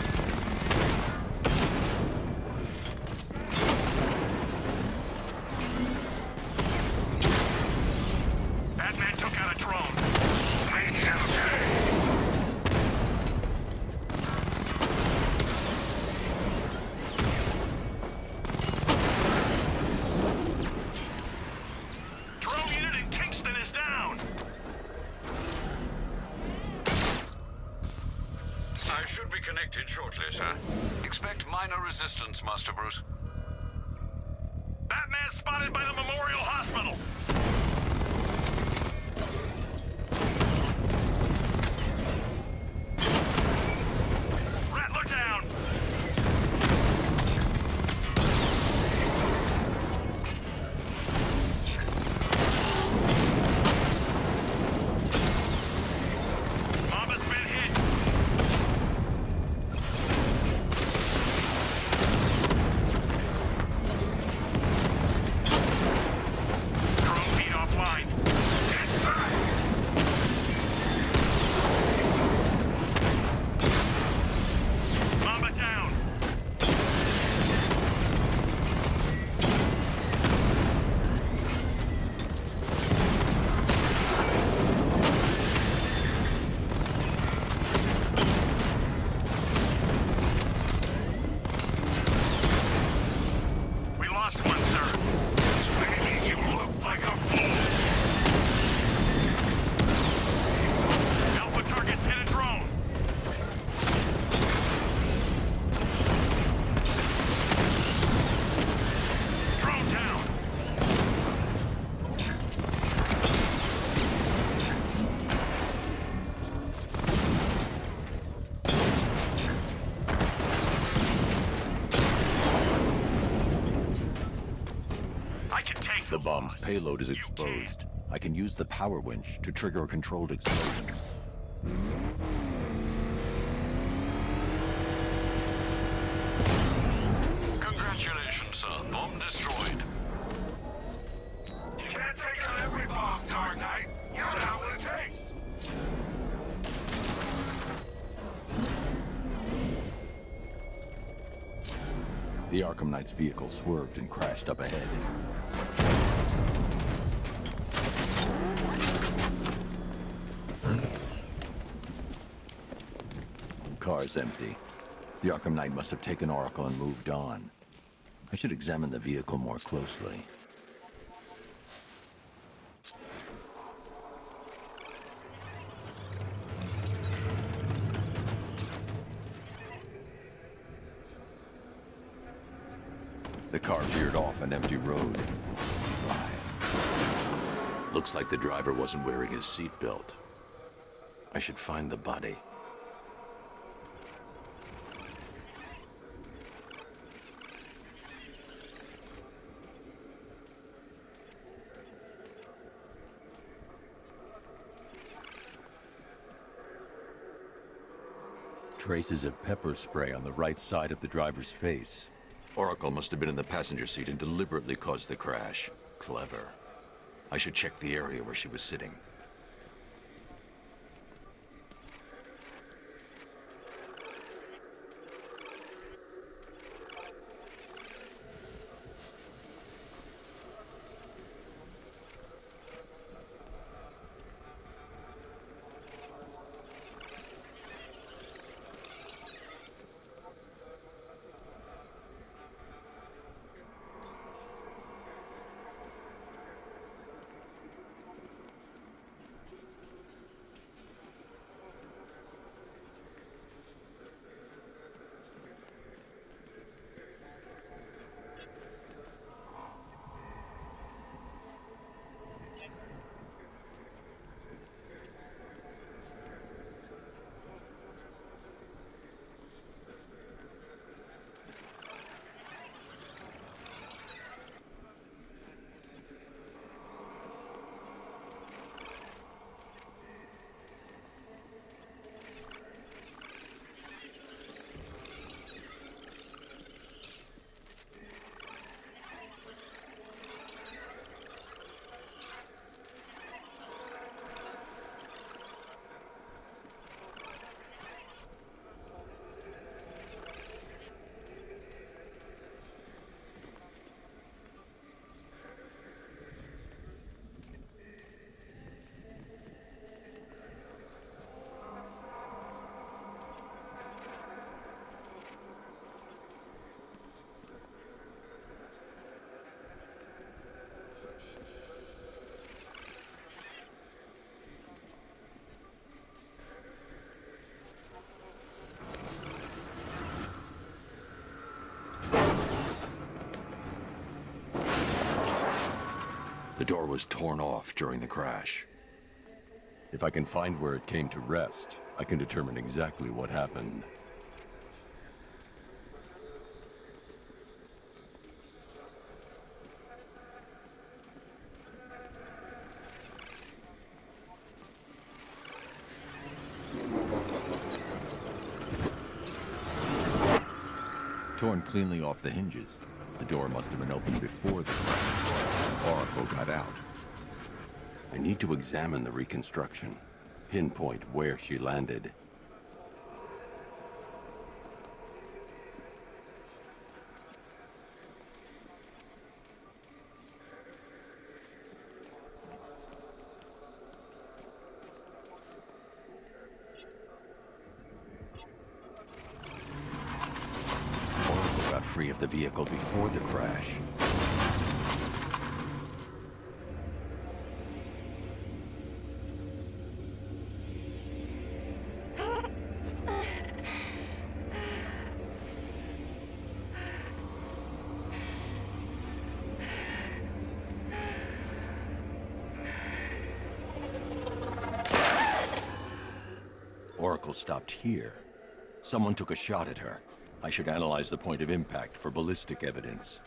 Batman took out a drone. Make him pay. Drone unit in Kingston is down. I should be connected shortly, sir. Expect minor resistance, Master Bruce. Batman spotted by the Memorial Hospital. Rattler down. Mama's been hit. Drone feed bomb's payload is exposed, I can use the power winch to trigger a controlled explosion. Congratulations, sir. Bomb destroyed. You can't take out every bomb, Dark Knight. You don't have what it takes. The Arkham Knight's vehicle swerved and crashed up ahead. Car's empty. The Arkham Knight must have taken Oracle and moved on. I should examine the vehicle more closely. The car veered off an empty road. Looks like the driver wasn't wearing his seatbelt. I should find the body. Traces of pepper spray on the right side of the driver's face. Oracle must have been in the passenger seat and deliberately caused the crash. Clever. I should check the area where she was sitting. The door was torn off during the crash. If I can find where it came to rest, I can determine exactly what happened. Torn cleanly off the hinges. The door must have been opened before the crash. Oracle got out. I need to examine the reconstruction, pinpoint where she landed. Oracle got free of the vehicle before the crash. Oracle stopped here. Someone took a shot at her. I should analyze the point of impact for ballistic evidence.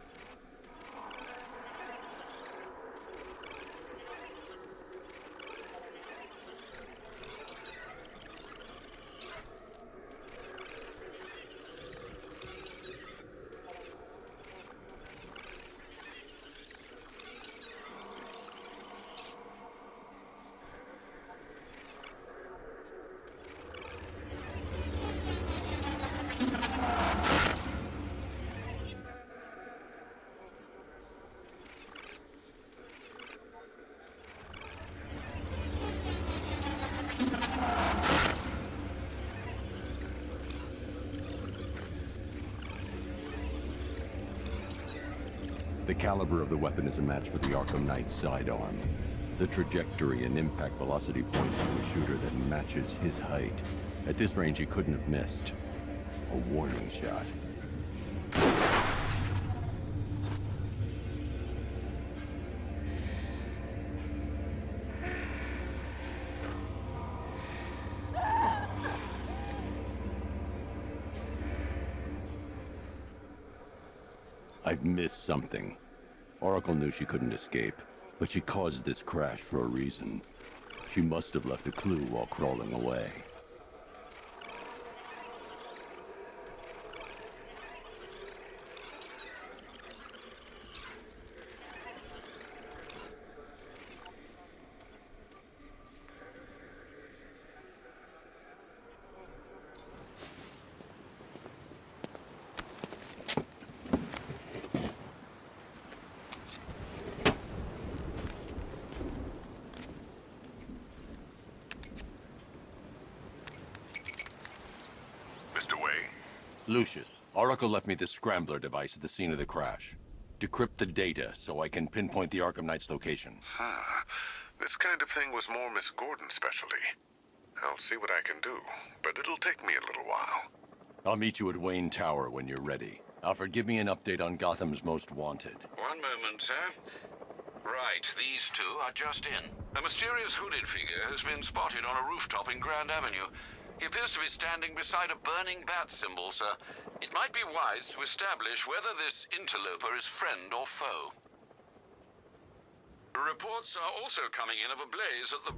The caliber of the weapon is a match for the Arkham Knight's sidearm. The trajectory and impact velocity points to a shooter that matches his height. At this range, he couldn't have missed. A warning shot. I've missed something. Oracle knew she couldn't escape, but she caused this crash for a reason. She must have left a clue while crawling away. Lucius, Oracle left me the scrambler device at the scene of the crash. Decrypt the data so I can pinpoint the Arkham Knight's location. This kind of thing was more Miss Gordon's specialty. I'll see what I can do, but it'll take me a little while. I'll meet you at Wayne Tower when you're ready. Alfred, give me an update on Gotham's Most Wanted. One moment, sir. Right, these two are just in. A mysterious hooded figure has been spotted on a rooftop in Grand Avenue. He appears to be standing beside a burning bat symbol, sir. It might be wise to establish whether this interloper is friend or foe. Reports are also coming in of a blaze at the...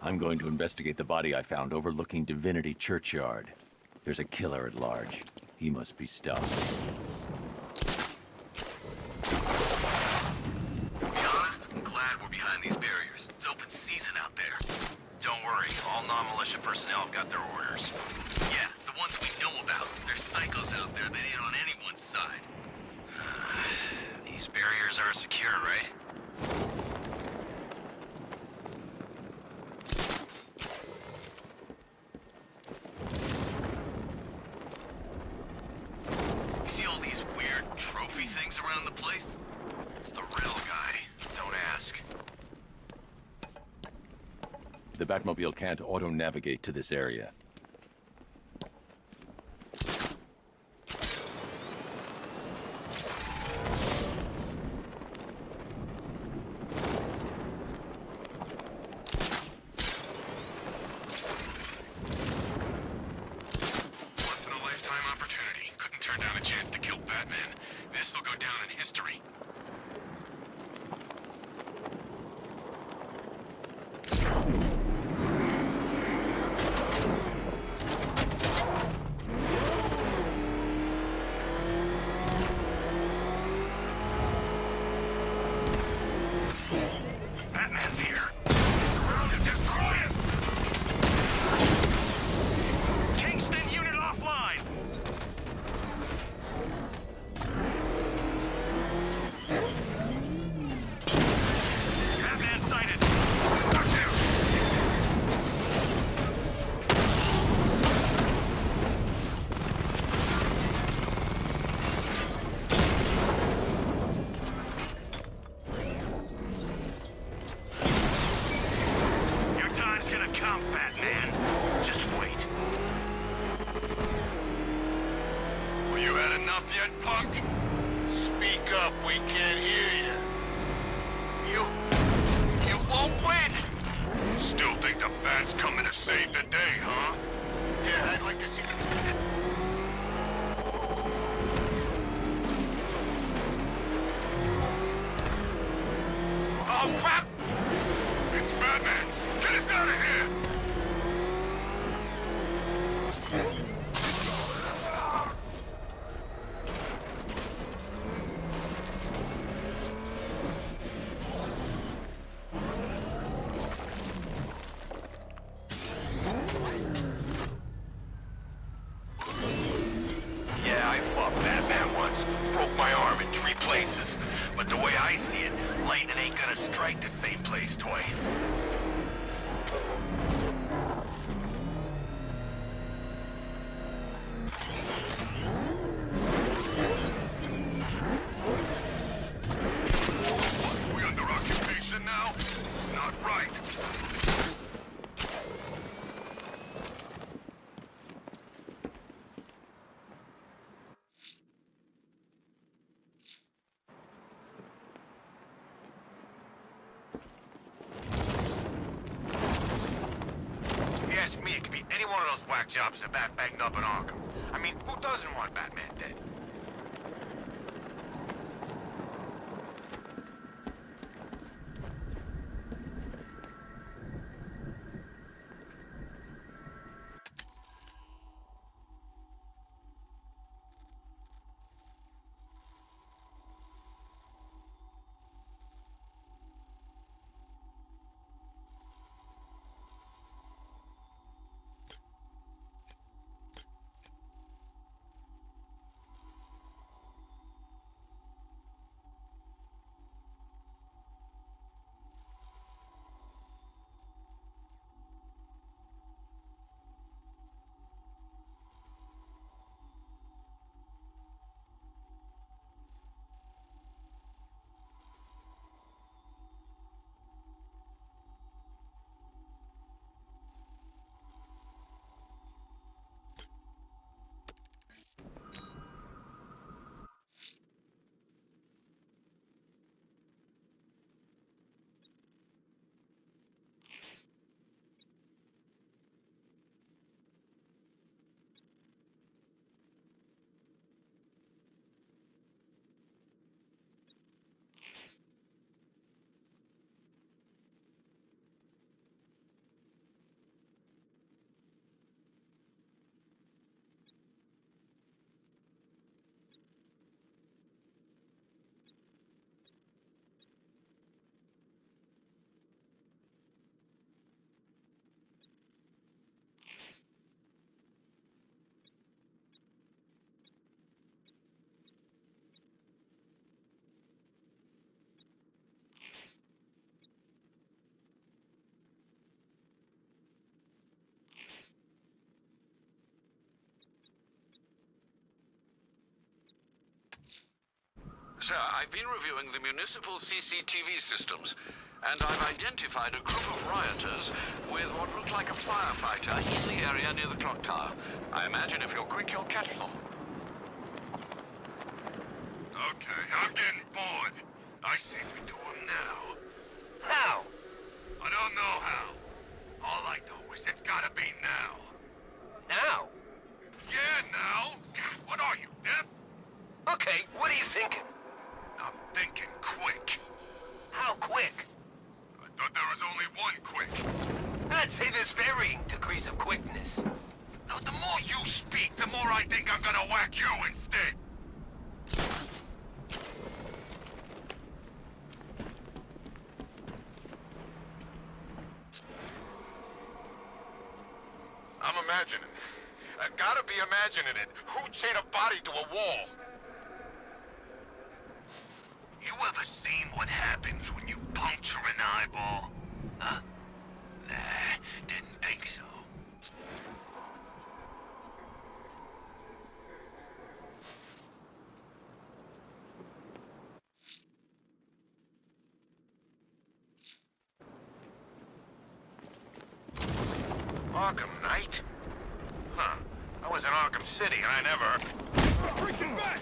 I'm going to investigate the body I found overlooking Divinity Churchyard. There's a killer at large. He must be stopped. To be honest, I'm glad we're behind these barriers. It's open season out there. Don't worry, all non-militia personnel have got their orders. Yeah, the ones we know about. There's psychos out there that ain't on anyone's side. These barriers are secure, right? See all these weird trophy things around the place? It's the real guy. Don't ask. The Batmobile can't auto-navigate to this area. broke my arm in 3 places. But the way I see it, lightning ain't gonna strike the same place twice. We under occupation now? It's not right. If you ask me, it could be any one of those whack jobs that bat banged up in Arkham. I mean, who doesn't want Batman dead? Sir, I've been reviewing the municipal CCTV systems, and I've identified a group of rioters with what looked like a firefighter in the area near the clock tower. I imagine if you're quick, you'll catch them. Okay, I'm getting bored. I say we do them now. How? I don't know how. All I know is it's gotta be now. Now? Yeah, now. What are you, deaf? Okay, what are you thinking? I'm thinking quick. How quick? I thought there was only one quick. I'd say there's varying degrees of quickness. Now, the more you speak, the more I think I'm gonna whack you instead. I'm imagining. I gotta be imagining it. Who'd chain a body to a wall? You ever seen what happens when you puncture an eyeball? Huh? Nah, didn't think so. Arkham Knight? Huh. I was in Arkham City and I never... Freaking back!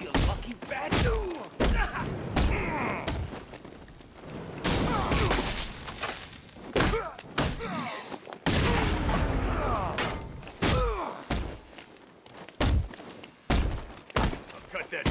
You lucky bastard! Cut that.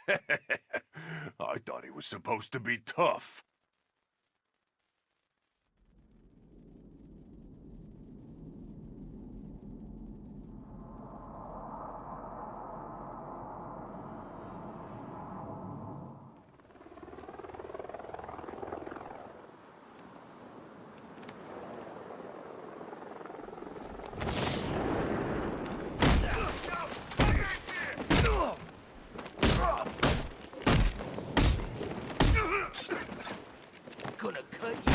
I thought he was supposed to be tough. Gonna cut you.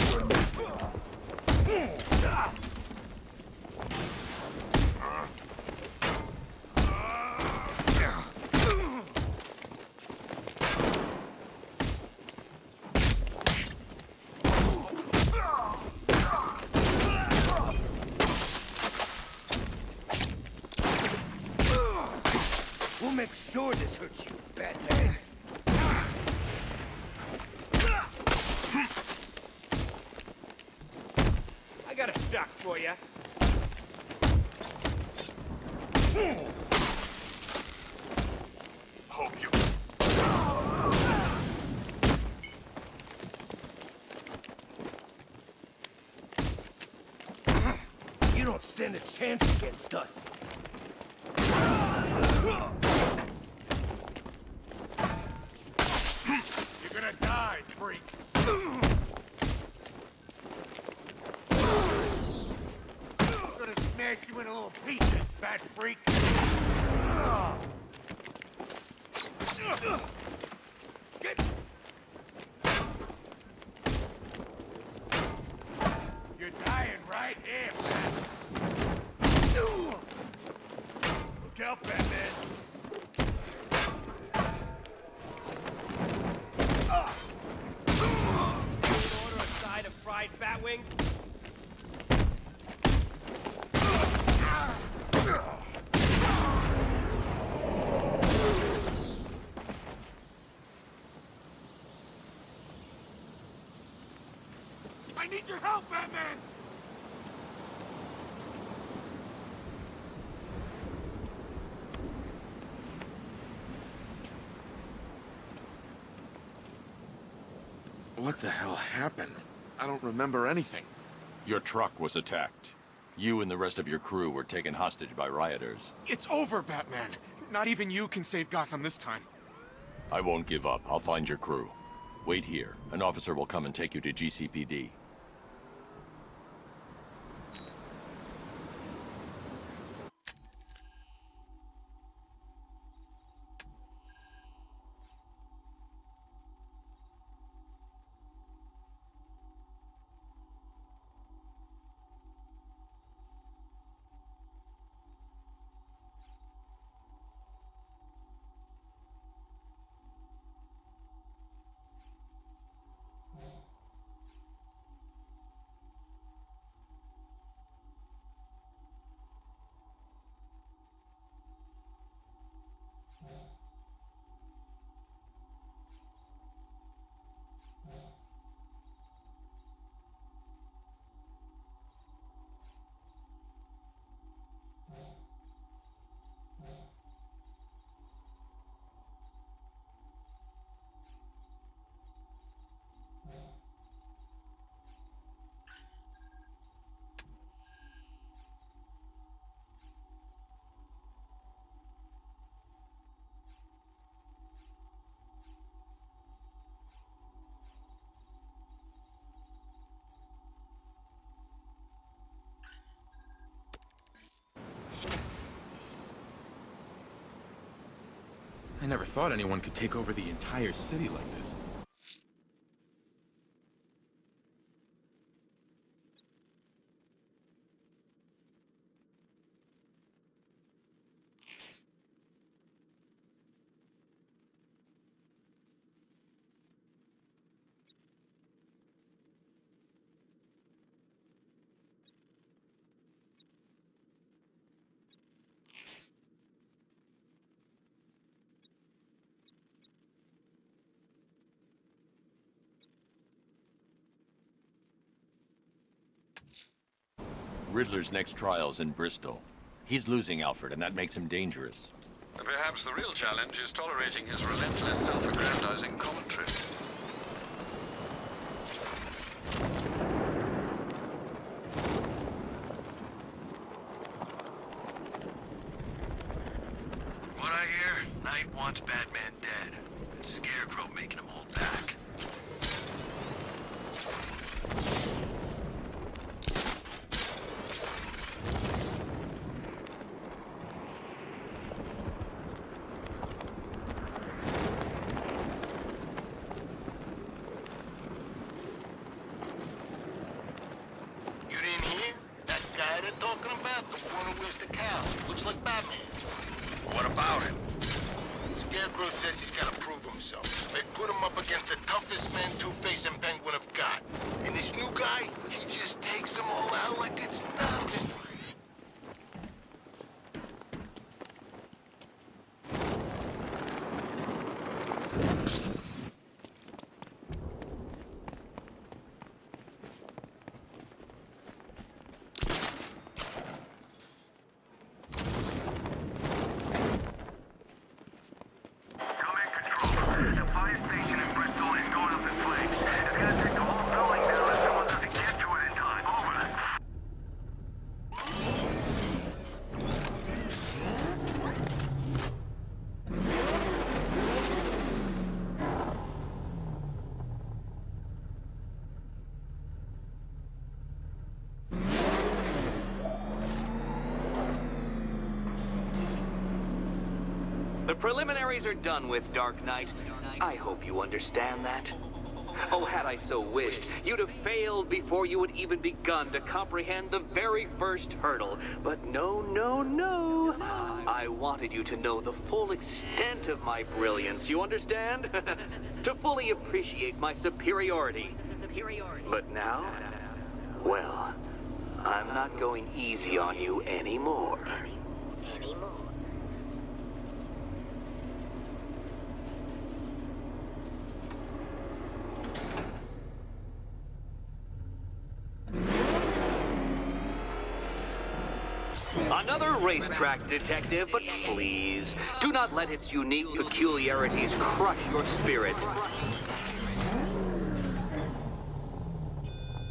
We'll make sure this hurts you, Batman. I got a shock for you. Hope you... You don't stand a chance against us. You're gonna die, freak. I'm gonna smash you into little pieces, bat freak. Get... You're dying right here, man. Look out, Batman. Order a side of fried bat wings? I need your help, Batman! What the hell happened? I don't remember anything. Your truck was attacked. You and the rest of your crew were taken hostage by rioters. It's over, Batman. Not even you can save Gotham this time. I won't give up. I'll find your crew. Wait here. An officer will come and take you to GCPD. I never thought anyone could take over the entire city like this. Riddler's next trial's in Bristol. He's losing Alfred, and that makes him dangerous. Perhaps the real challenge is tolerating his relentless self-aggrandizing commentary. What I hear, Knight wants Batman dead. Scarecrow making him hold back. You didn't hear? That guy they're talking about, the one who wears the cowl, looks like Batman. What about him? Scarecrow says he's gotta prove himself. They put him up against the toughest man Two-Face and Penguin have got. And this new guy, he just takes them all out like it's nothing. The fire station in Bristol is going up in flames. It's gonna take the whole building down if someone doesn't get to it in time. Over. The preliminaries are done with, Dark Knight. I hope you understand that. Oh, had I so wished, you'd have failed before you had even begun to comprehend the very first hurdle. But no, no, no. I wanted you to know the full extent of my brilliance, you understand? To fully appreciate my superiority. But now, well, I'm not going easy on you anymore. Another racetrack, detective, but please, do not let its unique peculiarities crush your spirit.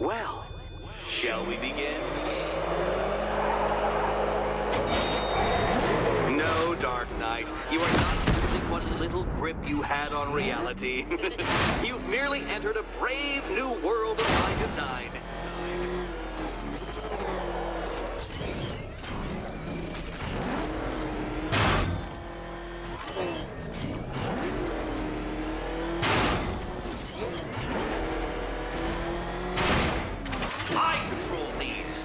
Well, shall we begin? No, Dark Knight, you are not using what little grip you had on reality. You've merely entered a brave new world of my design. I control these.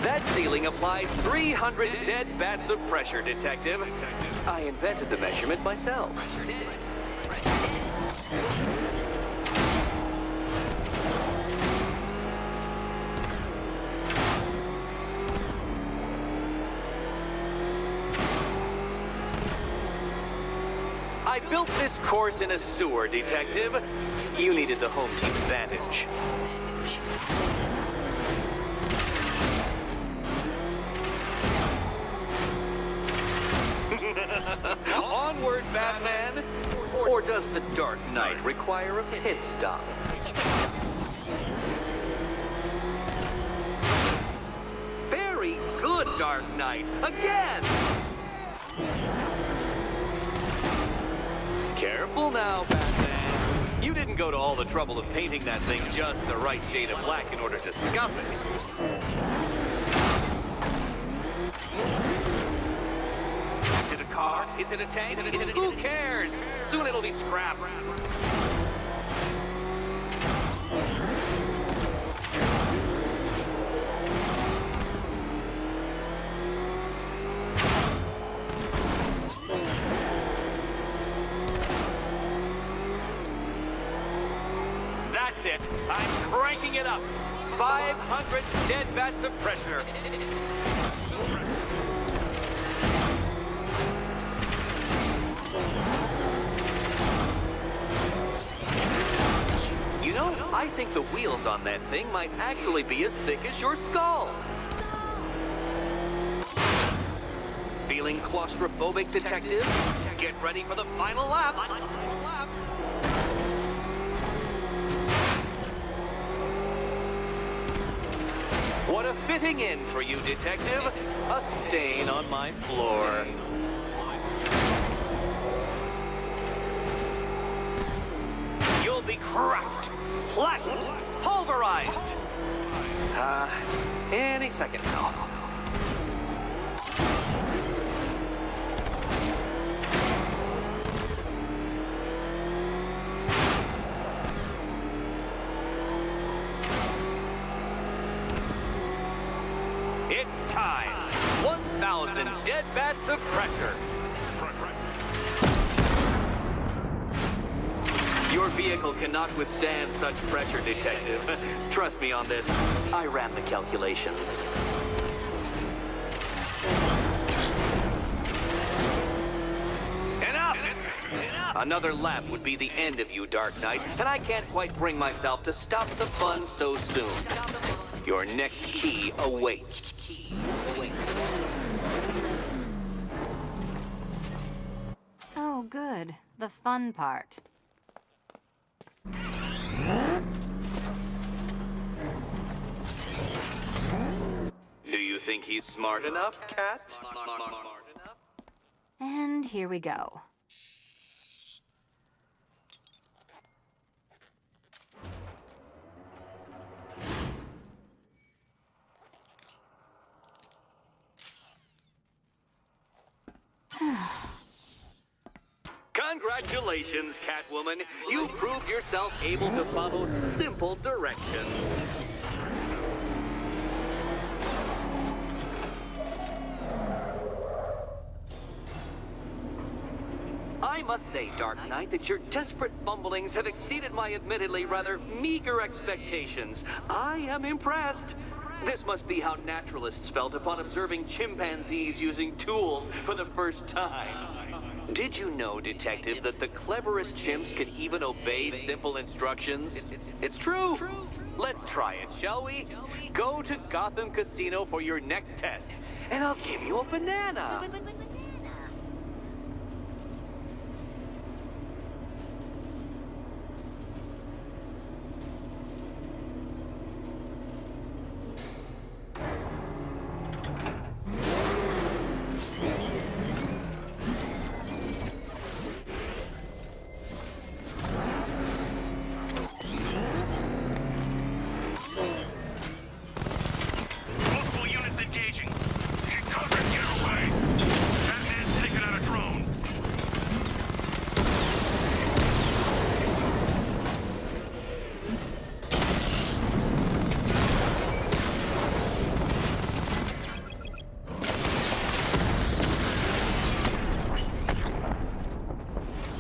That ceiling applies 300 dead bats of pressure, Detective. I invented the measurement myself. I built this course in a sewer, Detective. You needed the home team advantage. Onward, Batman! Or does the Dark Knight require a pit stop? Very good, Dark Knight! Again! Careful now, Batman. You didn't go to all the trouble of painting that thing just the right shade of black in order to scuff it. Is it a car? Is it a tank? Who cares? Soon it'll be scrap. That's it. I'm cranking it up. 500 dead vats of pressure. You You know, I think the wheels on that thing might actually be as thick as your skull. Feeling claustrophobic, detective? Get ready for the final lap. What a fitting end for you, detective. A stain on my floor. You'll be cracked, flattened, pulverized. Any second now. It's time. 1,000 dead bats of pressure. Your vehicle cannot withstand such pressure, detective. Trust me on this. I ran the calculations. Enough! Another lap would be the end of you, Dark Knight, and I can't quite bring myself to stop the fun so soon. Your next key awaits. Oh, good. The fun part. Do you think he's smart enough, Cat? And here we go. Congratulations, Catwoman. You proved yourself able to follow simple directions. I must say, Dark Knight, that your desperate fumblings have exceeded my admittedly rather meager expectations. I am impressed. This must be how naturalists felt upon observing chimpanzees using tools for the first time. Did you know, Detective, that the cleverest chimps can even obey simple instructions? It's true. Let's try it, shall we? Go to Gotham Casino for your next test, and I'll give you a banana. Multiple units engaging. Get cover and get away. Batman's taking out a drone.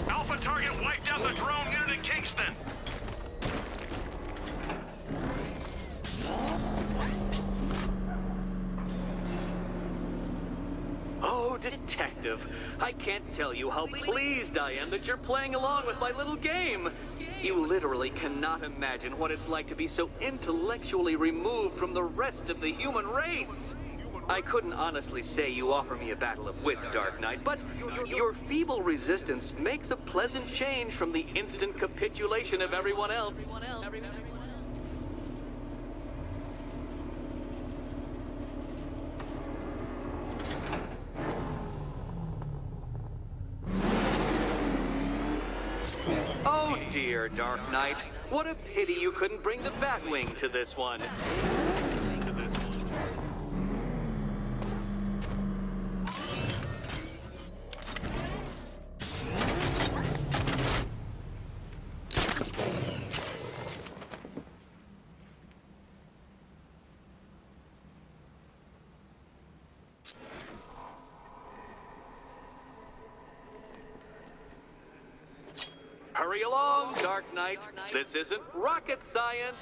Alpha target wiped out the drone unit in Kingston. Oh, Detective, I can't tell you how pleased I am that you're playing along with my little game. You literally cannot imagine what it's like to be so intellectually removed from the rest of the human race. I couldn't honestly say you offer me a battle of wits, Dark Knight, but your feeble resistance makes a pleasant change from the instant capitulation of everyone else. Oh dear, Dark Knight. What a pity you couldn't bring the Batwing to this one. Hurry along, Dark Knight. This isn't rocket science.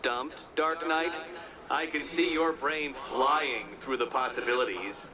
Stumped, Dark Knight? I can see your brain flying through the possibilities.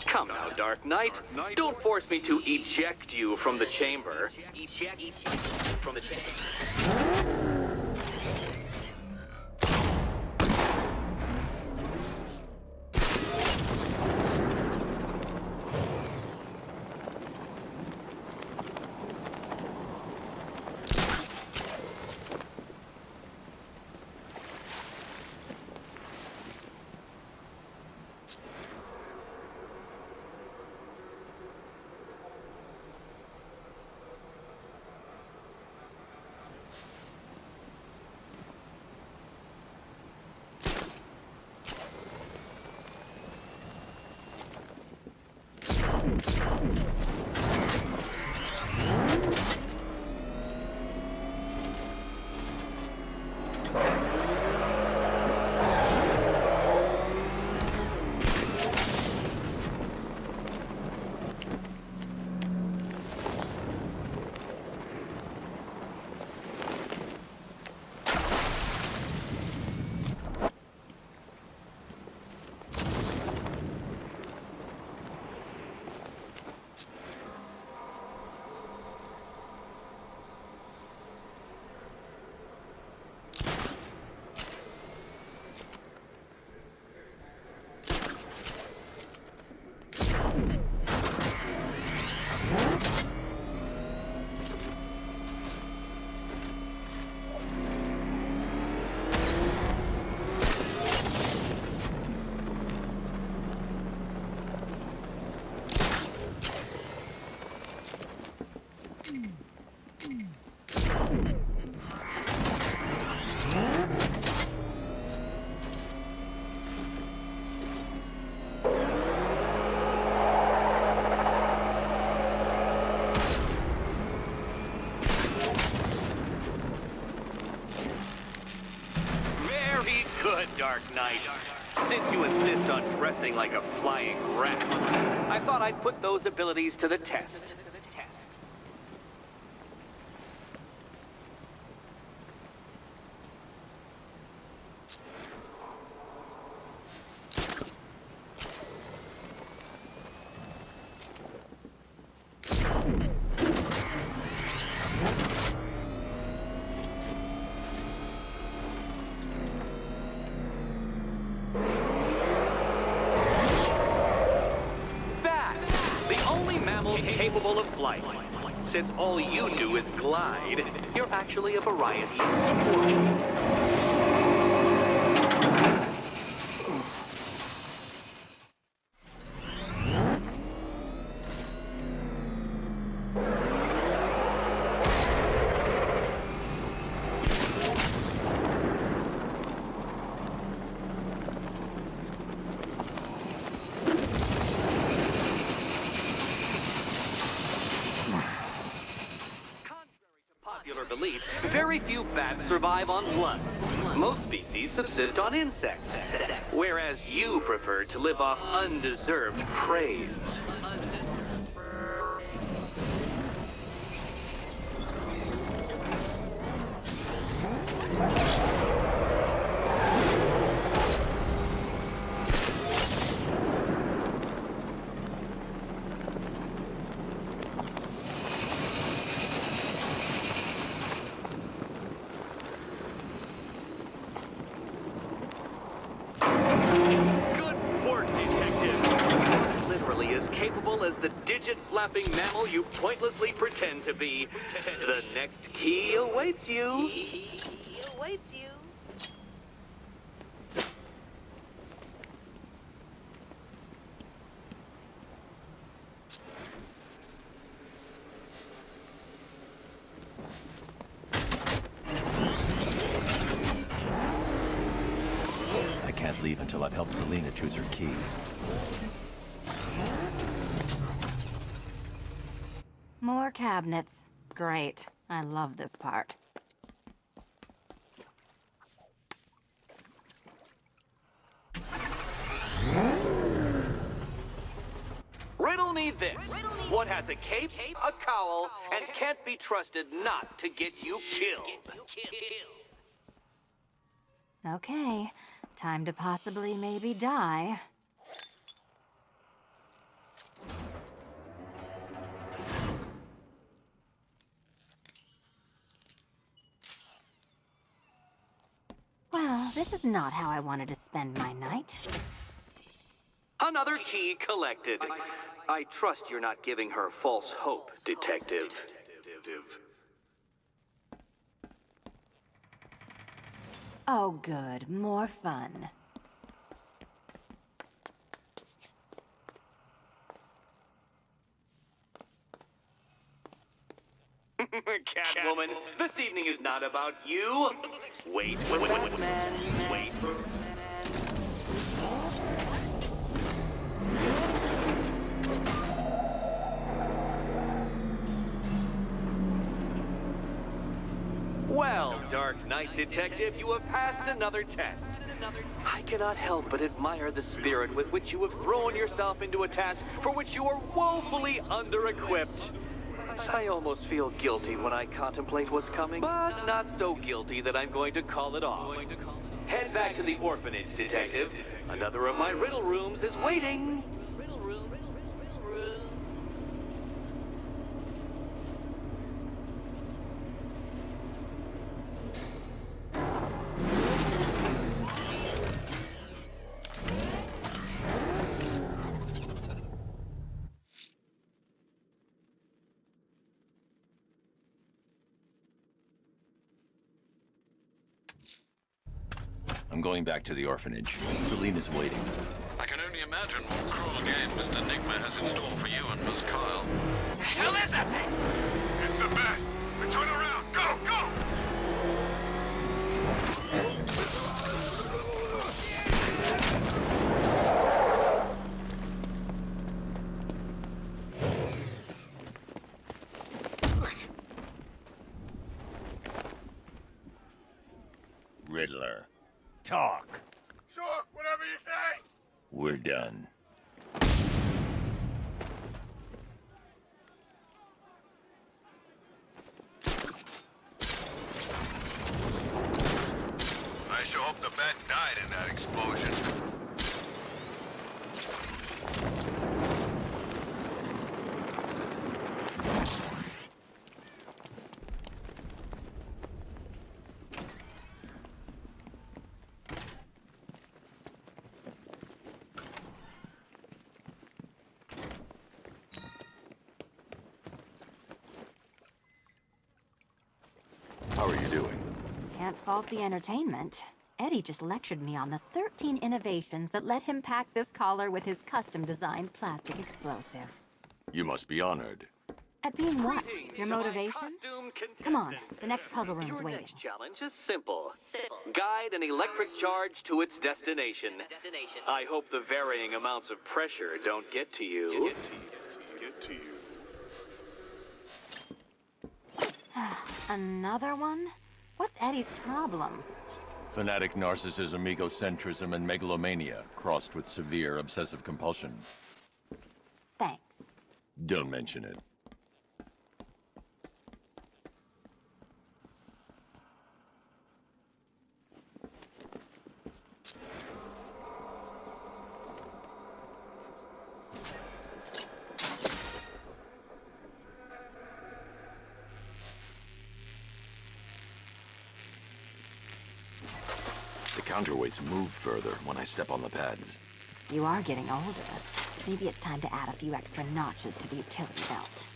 Come now, Dark Knight. Don't force me to eject you from the chamber. Eject from the chamber. Dark Knight. Since you insist on dressing like a flying rat, I thought I'd put those abilities to the test. Capable of flight. Since all you do is glide, you're actually a variety of squirrel. Belief, very few bats survive on blood. Most species subsist on insects, whereas you prefer to live off undeserved praise. As the digit-flapping mammal you pointlessly pretend to be. The next key awaits you. can't leave until I've helped Selena choose her key. More cabinets. Great. I love this part. Riddle me this. What has a cape, a cowl, and can't be trusted not to get you killed? Okay. Time to possibly maybe die. Well, this is not how I wanted to spend my night. Another key collected. I trust you're not giving her false hope, Detective. Oh, good. More fun. Catwoman, this evening is not about you. Wait for Batman. Wait for Well, Dark Knight Detective, you have passed another test. I cannot help but admire the spirit with which you have thrown yourself into a task for which you are woefully under-equipped. I almost feel guilty when I contemplate what's coming, but not so guilty that I'm going to call it off. Head back to the orphanage, Detective. Another of my riddle rooms is waiting. I'm going back to the orphanage. Selena's waiting. I can only imagine what cruel game Mr. Nigma has in store for you and Miss Kyle. The hell is that thing? It's a bat. Turn around. Go, go! Riddler. Talk. Sure, whatever you say. We're done. I sure hope the bat died in that explosion. How are you doing? Can't fault the entertainment. Eddie just lectured me on the 13 innovations that let him pack this collar with his custom-designed plastic explosive. You must be honored. At being what? Your motivation? Come on, the next puzzle room's Your waiting. next challenge is simple. Guide an electric charge to its destination. I hope the varying amounts of pressure don't get to you. Another one? What's Eddie's problem? Fanatic narcissism, egocentrism, and megalomania, crossed with severe obsessive compulsion. Thanks. Don't mention it. The counterweights move further when I step on the pads. You are getting older. Maybe it's time to add a few extra notches to the utility belt.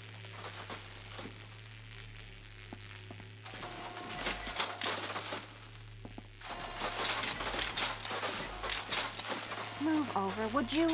Move over, would you?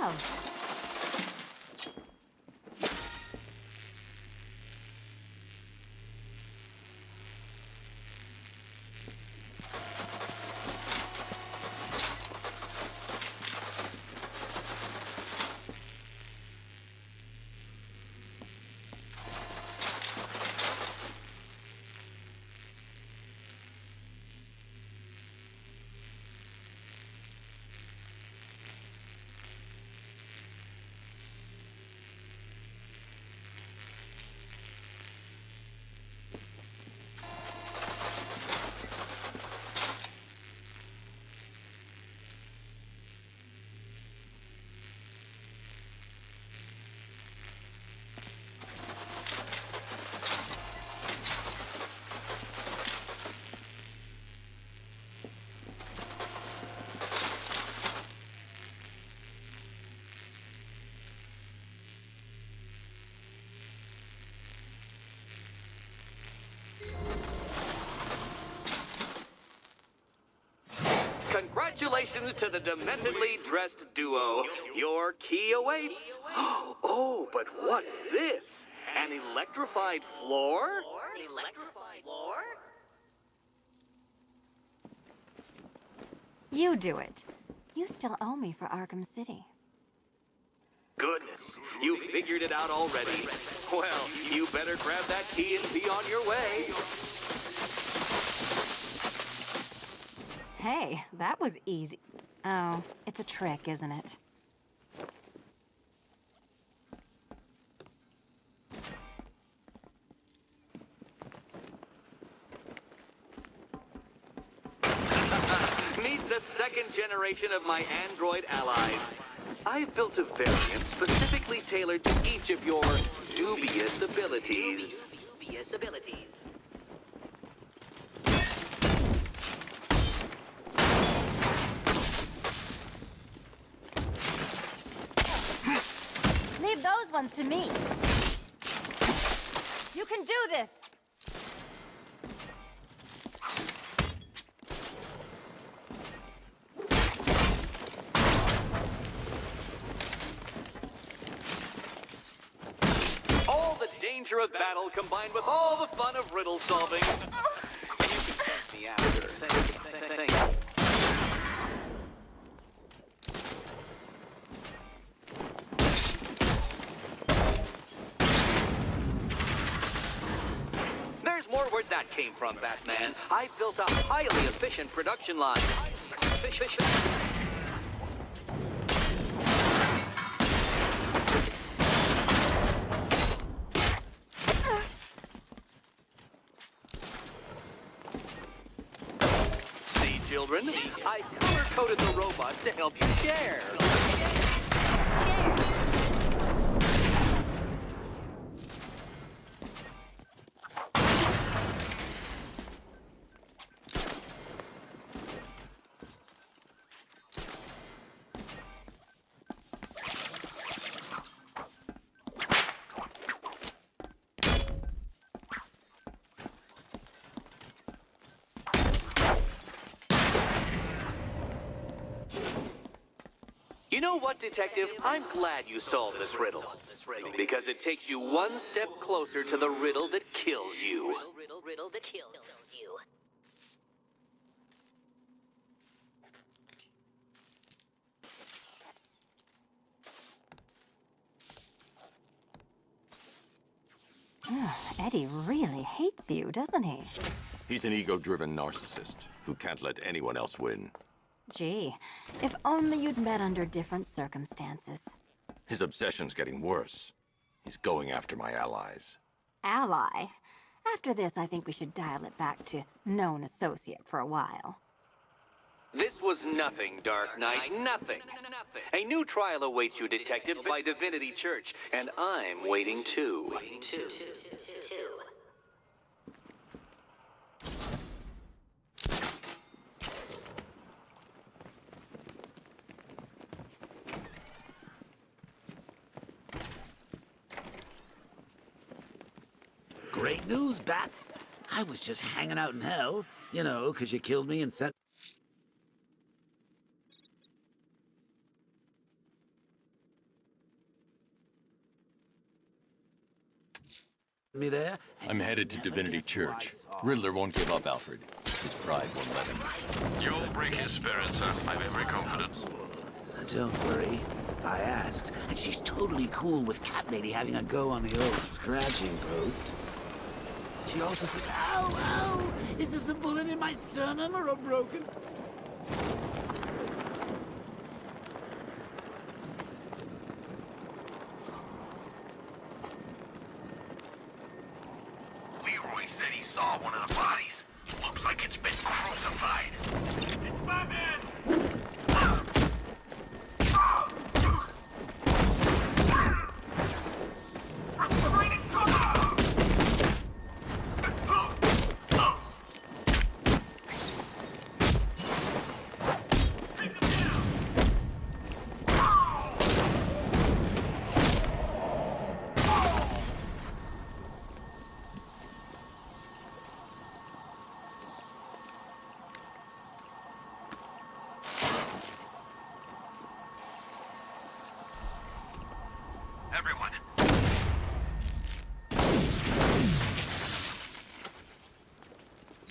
love. Congratulations to the dementedly dressed duo. Your key awaits. Oh, but what's this? An electrified floor? Electrified floor? You do it. You still owe me for Arkham City. Goodness, you figured it out already. Well, you better grab that key and be on your way. Hey, that was easy. Oh, it's a trick, isn't it? Meet the second generation of my android allies. I've built a variant specifically tailored to each of your dubious abilities. Dubious abilities. Leave those ones to me. You can do this. All the danger of battle combined with all the fun of riddle solving. You can thank me after. Thank you. There's more where that came from, Batman. I built a highly efficient production line. See, children? I color-coded the robots to help you share. You know what, Detective? I'm glad you solved this riddle. Because it takes you one step closer to the riddle that kills you. Riddle that kills you. Eddie really hates you, doesn't he? He's an ego-driven narcissist who can't let anyone else win. Gee, if only you'd met under different circumstances. His obsession's getting worse. He's going after my allies. Ally? After this, I think we should dial it back to known associate for a while. This was nothing, Dark Knight, nothing. A new trial awaits you, Detective, by Divinity Church, and I'm waiting too. Great news, Bats. I was just hanging out in hell, you know, 'cause you killed me and sent... me there? I'm headed to Divinity Church. Riddler won't give up, Alfred. His pride won't let him. You'll break his spirit, sir. I've every confidence. Don't worry. I asked, and she's totally cool with Cat Lady having a go on the old scratching post. She also says, ow, ow! Is this a bullet in my sternum or a broken... Leroy said he saw one of the bodies. Looks like it's been crucified. It's my man! Everyone,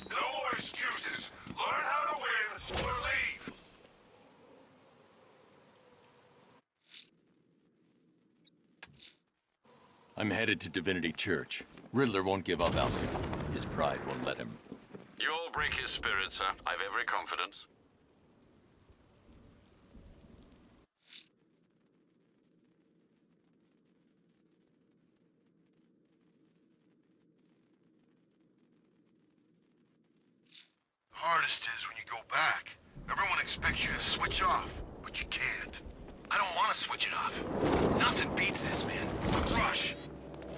No more excuses. Learn how to win or leave. I'm headed to Divinity Church. Riddler won't give up, Alfred. His pride won't let him. You'll break his spirit, sir. I've every confidence. hardest is when you go back. Everyone expects you to switch off, but you can't. I don't want to switch it off. Nothing beats this, man. Rush.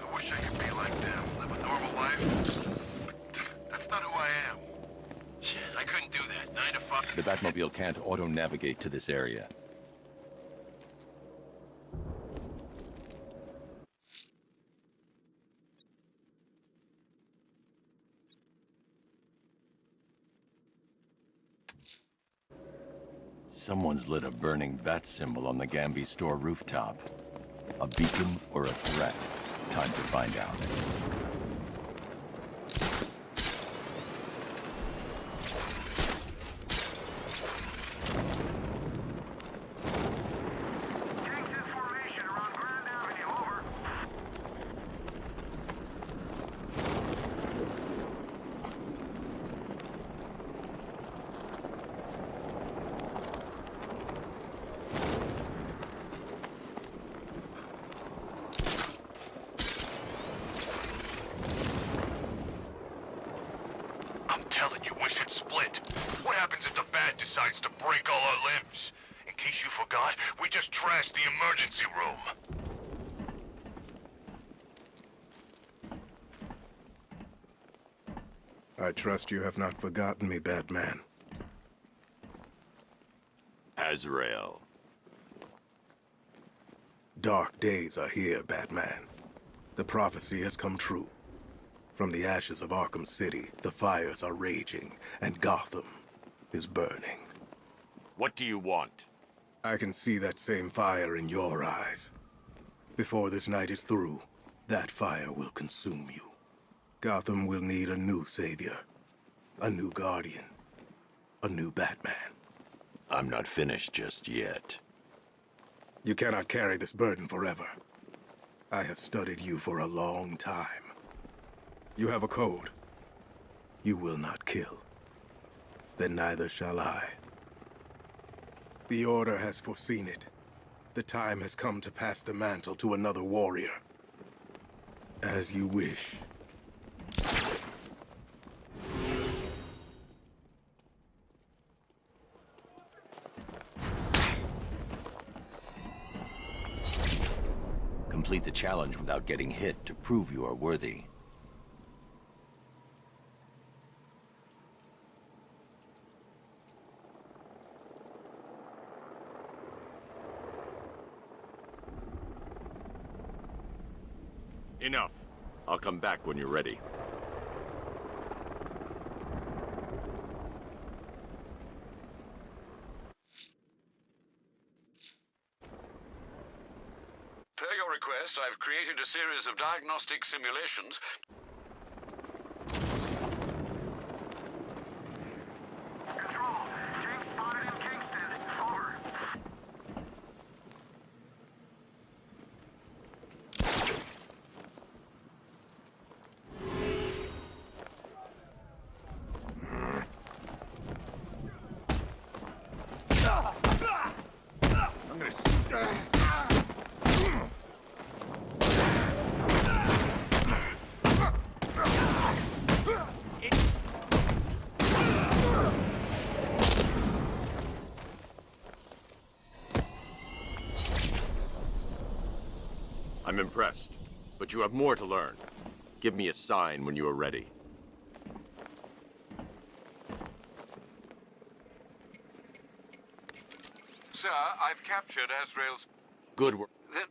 I wish I could be like them, live a normal life. But that's not who I am. Shit, I couldn't do that. 9 to 5. The Batmobile can't auto-navigate to this area. Someone's lit a burning bat symbol on the Gamby store rooftop. A beacon or a threat? Time to find out. Decides to break all our limbs. In case you forgot, we just trashed the emergency room. I trust you have not forgotten me, Batman. Azrael. Dark days are here, Batman. The prophecy has come true. From the ashes of Arkham City, the fires are raging, and Gotham is burning. What do you want? I can see that same fire in your eyes. Before this night is through, that fire will consume you. Gotham will need a new savior, a new guardian, a new Batman. I'm not finished just yet. You cannot carry this burden forever. I have studied you for a long time. You have a code. You will not kill. Then neither shall I. The Order has foreseen it. The time has come to pass the mantle to another warrior. As you wish. Complete the challenge without getting hit to prove you are worthy. Enough. I'll come back when you're ready. Per your request, I've created a series of diagnostic simulations. I'm impressed, but you have more to learn. Give me a sign when you are ready. Sir, I've captured Azrael's... Good work. Then...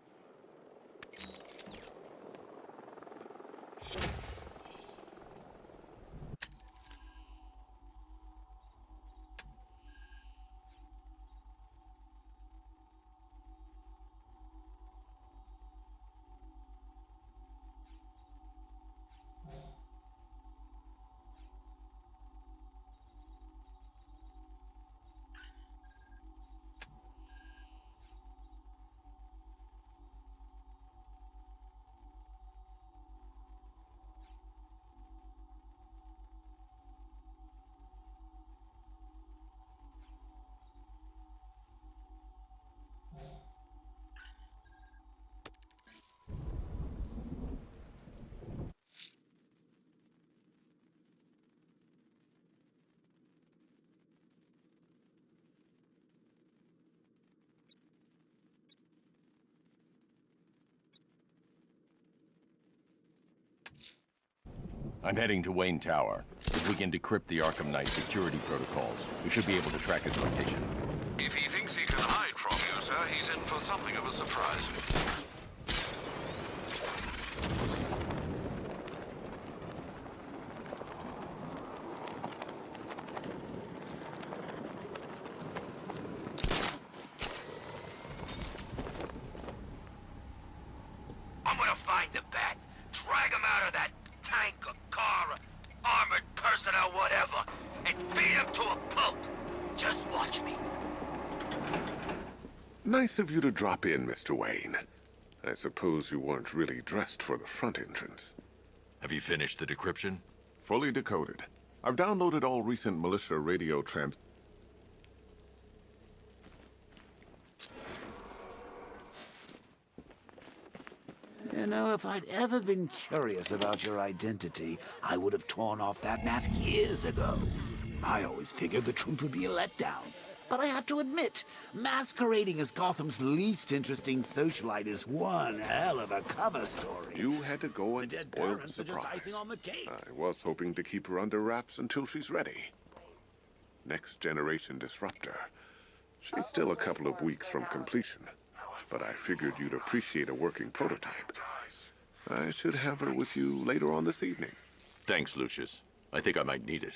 I'm heading to Wayne Tower. If we can decrypt the Arkham Knight security protocols, we should be able to track his location. If he thinks he can hide from you, sir, he's in for something of a surprise. I'm gonna find the bat, drag him out of that tank or car or armored person or whatever, and beat him to a pulp. Just watch me. Nice of you to drop in, Mr. Wayne. I suppose you weren't really dressed for the front entrance. Have you finished the decryption? Fully decoded. I've downloaded all recent militia radio trans... You know, if I'd ever been curious about your identity, I would have torn off that mask years ago. I always figured the truth would be a letdown. But I have to admit, masquerading as Gotham's least interesting socialite is one hell of a cover story. You had to go and The dead spoil the parents are just surprise. icing on the cake. I was hoping to keep her under wraps until she's ready. Next generation disruptor. She's still a couple of weeks from completion, but I figured you'd appreciate a working prototype. I should have her with you later on this evening. Thanks, Lucius. I think I might need it.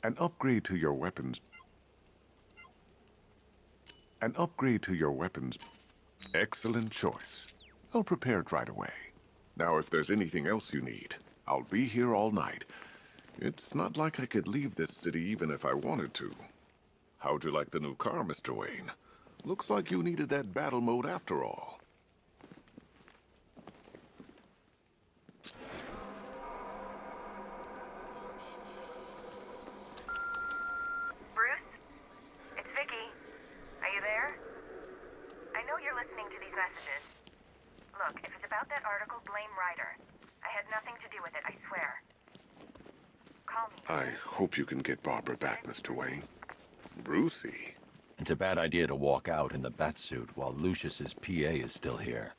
An upgrade to your weapons. An upgrade to your weapons. Excellent choice. I'll prepare it right away. Now, if there's anything else you need, I'll be here all night. It's not like I could leave this city even if I wanted to. How'd you like the new car, Mr. Wayne? Looks like you needed that battle mode after all. Bruce? It's Vicky. Are you there? I know you're listening to these messages. Look, if it's about that article, blame Ryder. I had nothing to do with it, I swear. Call me. I hope you can get Barbara back, Mr. Wayne. Brucey. It's a bad idea to walk out in the batsuit while Lucius's PA is still here.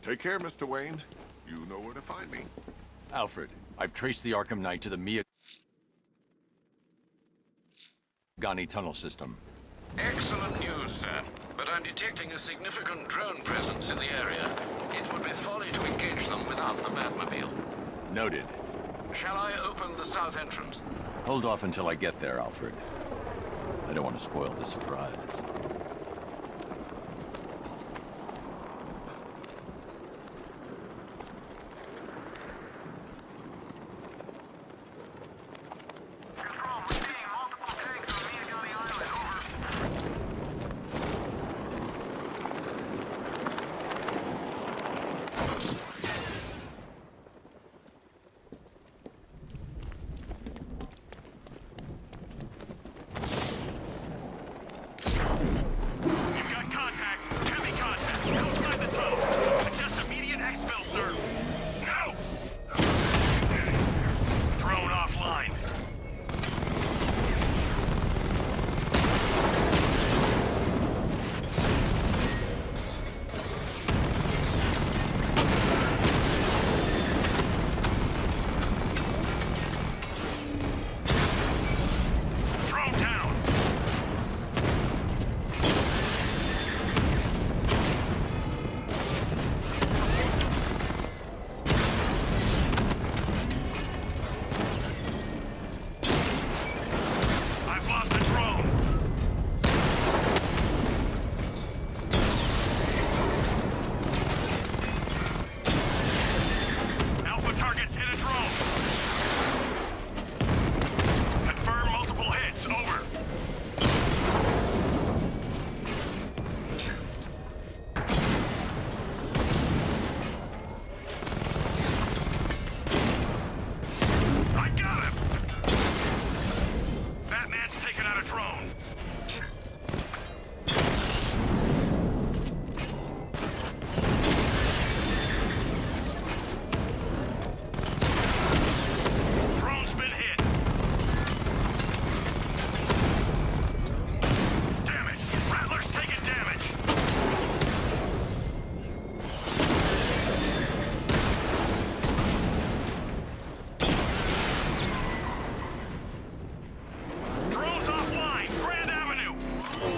Take care, Mr. Wayne. You know where to find me. Alfred, I've traced the Arkham Knight to the Miyagani tunnel system. Excellent news, sir. But I'm detecting a significant drone presence in the area. It would be folly to engage them without the Batmobile. Noted. Shall I open the south entrance? Hold off until I get there, Alfred. I don't want to spoil the surprise.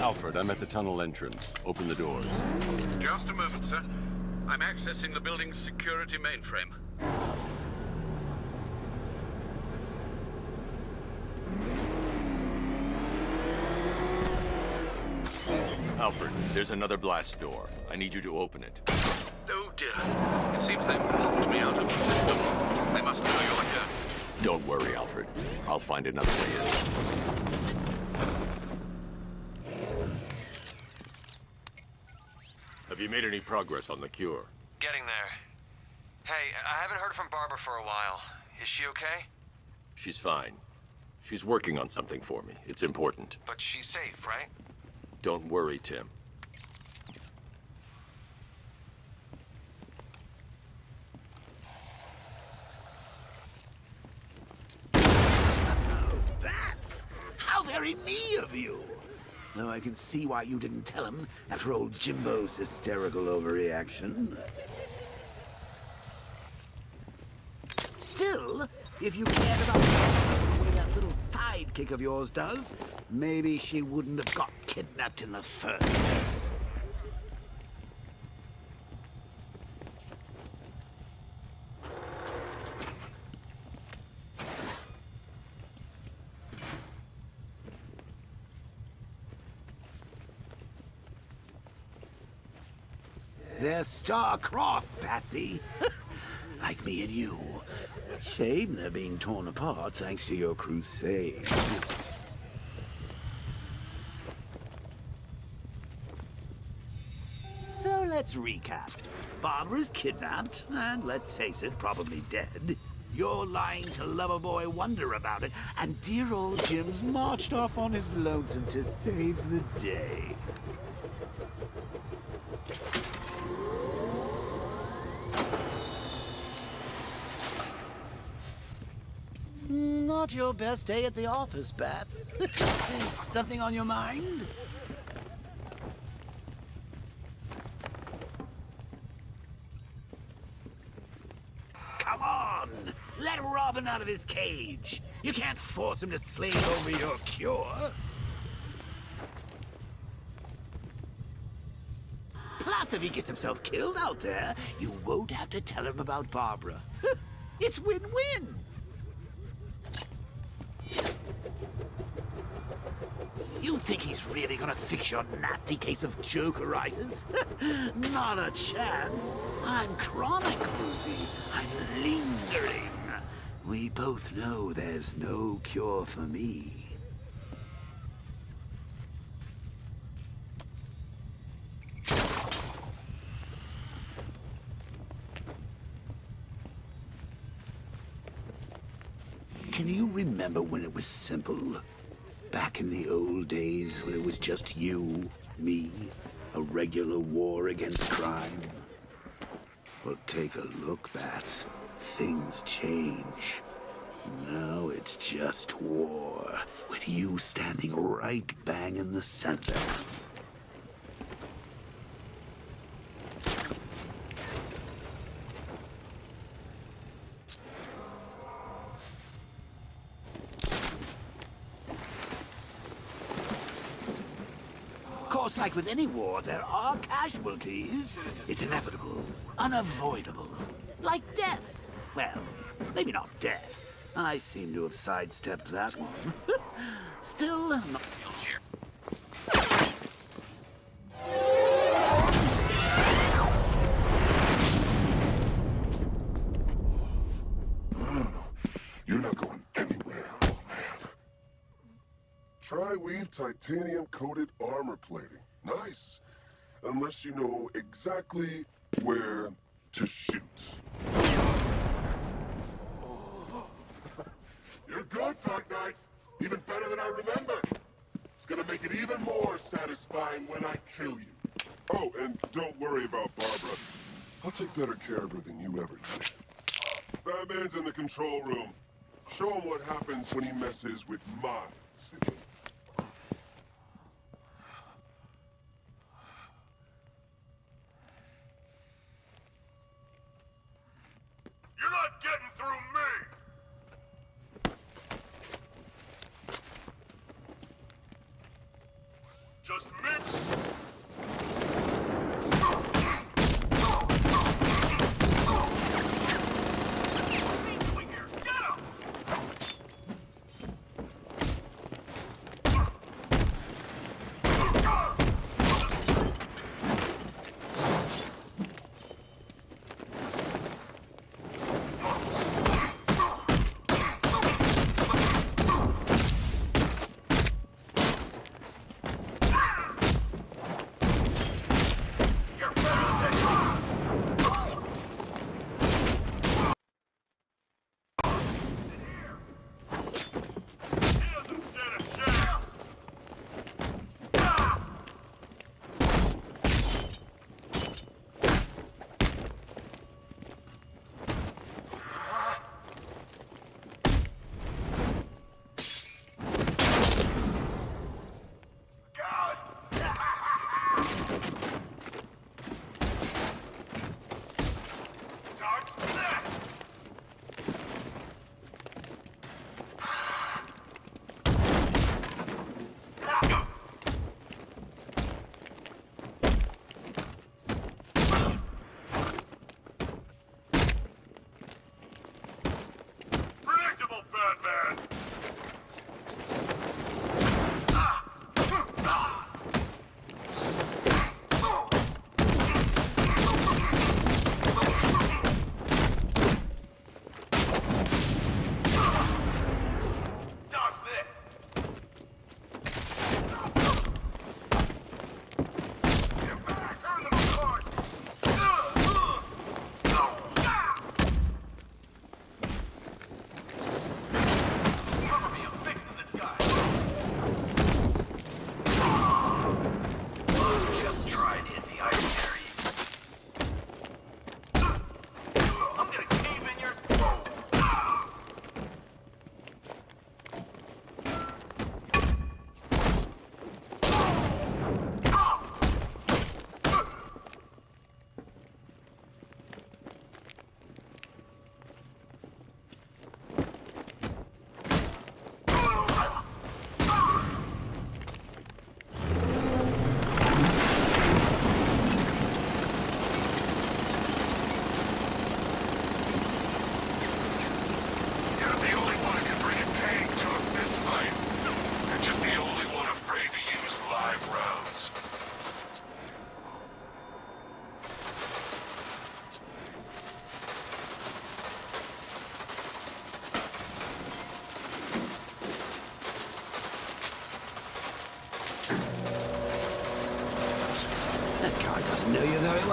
Alfred, I'm at the tunnel entrance. Open the doors. Just a moment, sir. I'm accessing the building's security mainframe. Alfred, there's another blast door. I need you to open it. Oh dear. It seems they've blocked me out of the system. They must know you're here. Don't worry, Alfred. I'll find another way in. Have you made any progress on the cure? Getting there. Hey, I haven't heard from Barbara for a while. Is she okay? She's fine. She's working on something for me. It's important. But she's safe, right? Don't worry, Tim. Bats! How very me of you! Though I can see why you didn't tell him after old Jimbo's hysterical overreaction. Still, if you cared about the way that little sidekick of yours does, maybe she wouldn't have got kidnapped in the first place. They're star-crossed, Patsy. Like me and you. Shame they're being torn apart thanks to your crusade. So let's recap. Barbara's kidnapped, and let's face it, probably dead. You're lying to Loverboy Wonder about it, and dear old Jim's marched off on his lonesome to save the day. Not your best day at the office, Bats. Something on your mind? Let Robin out of his cage. You can't force him to slave over your cure. Plus, if he gets himself killed out there, you won't have to tell him about Barbara. It's win-win. You think he's really gonna fix your nasty case of Jokeritis? Not a chance. I'm chronic, Brucey. I'm lingering. We both know there's no cure for me. Can you remember when it was simple? Back in the old days when it was just you, me, a regular war against crime? Well, take a look, Bats. Things change. Now it's just war, with you standing right bang in the center. Of course, like with any war, there are casualties. It's inevitable, unavoidable. Like death. Well, maybe not death. I seem to have sidestepped that one. Still, not... No. You're not going anywhere, old man. Tri-weave titanium-coated armor plating. Nice. Unless you know exactly where to shoot. You're good, Dark Knight. Even better than I remember. It's gonna make it even more satisfying when I kill you. Oh, and don't worry about Barbara. I'll take better care of her than you ever did. Batman's in the control room. Show him what happens when he messes with my city. You're not getting through me! Just miss!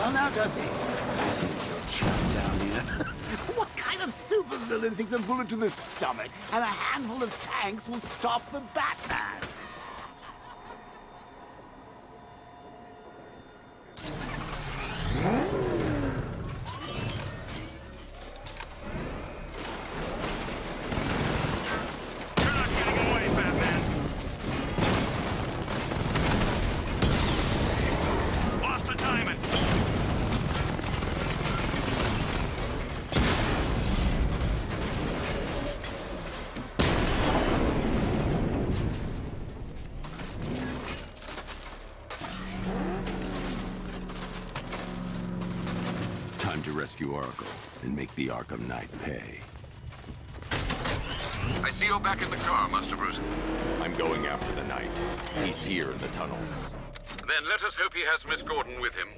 Oh, now does he? You're trapped down here. What kind of supervillain thinks a bullet to the stomach and a handful of tanks will stop the Batman? Time to rescue Oracle and make the Arkham Knight pay. I see you're back in the car, Master Bruce. I'm going after the Knight. He's here in the tunnel. Then let us hope he has Miss Gordon with him.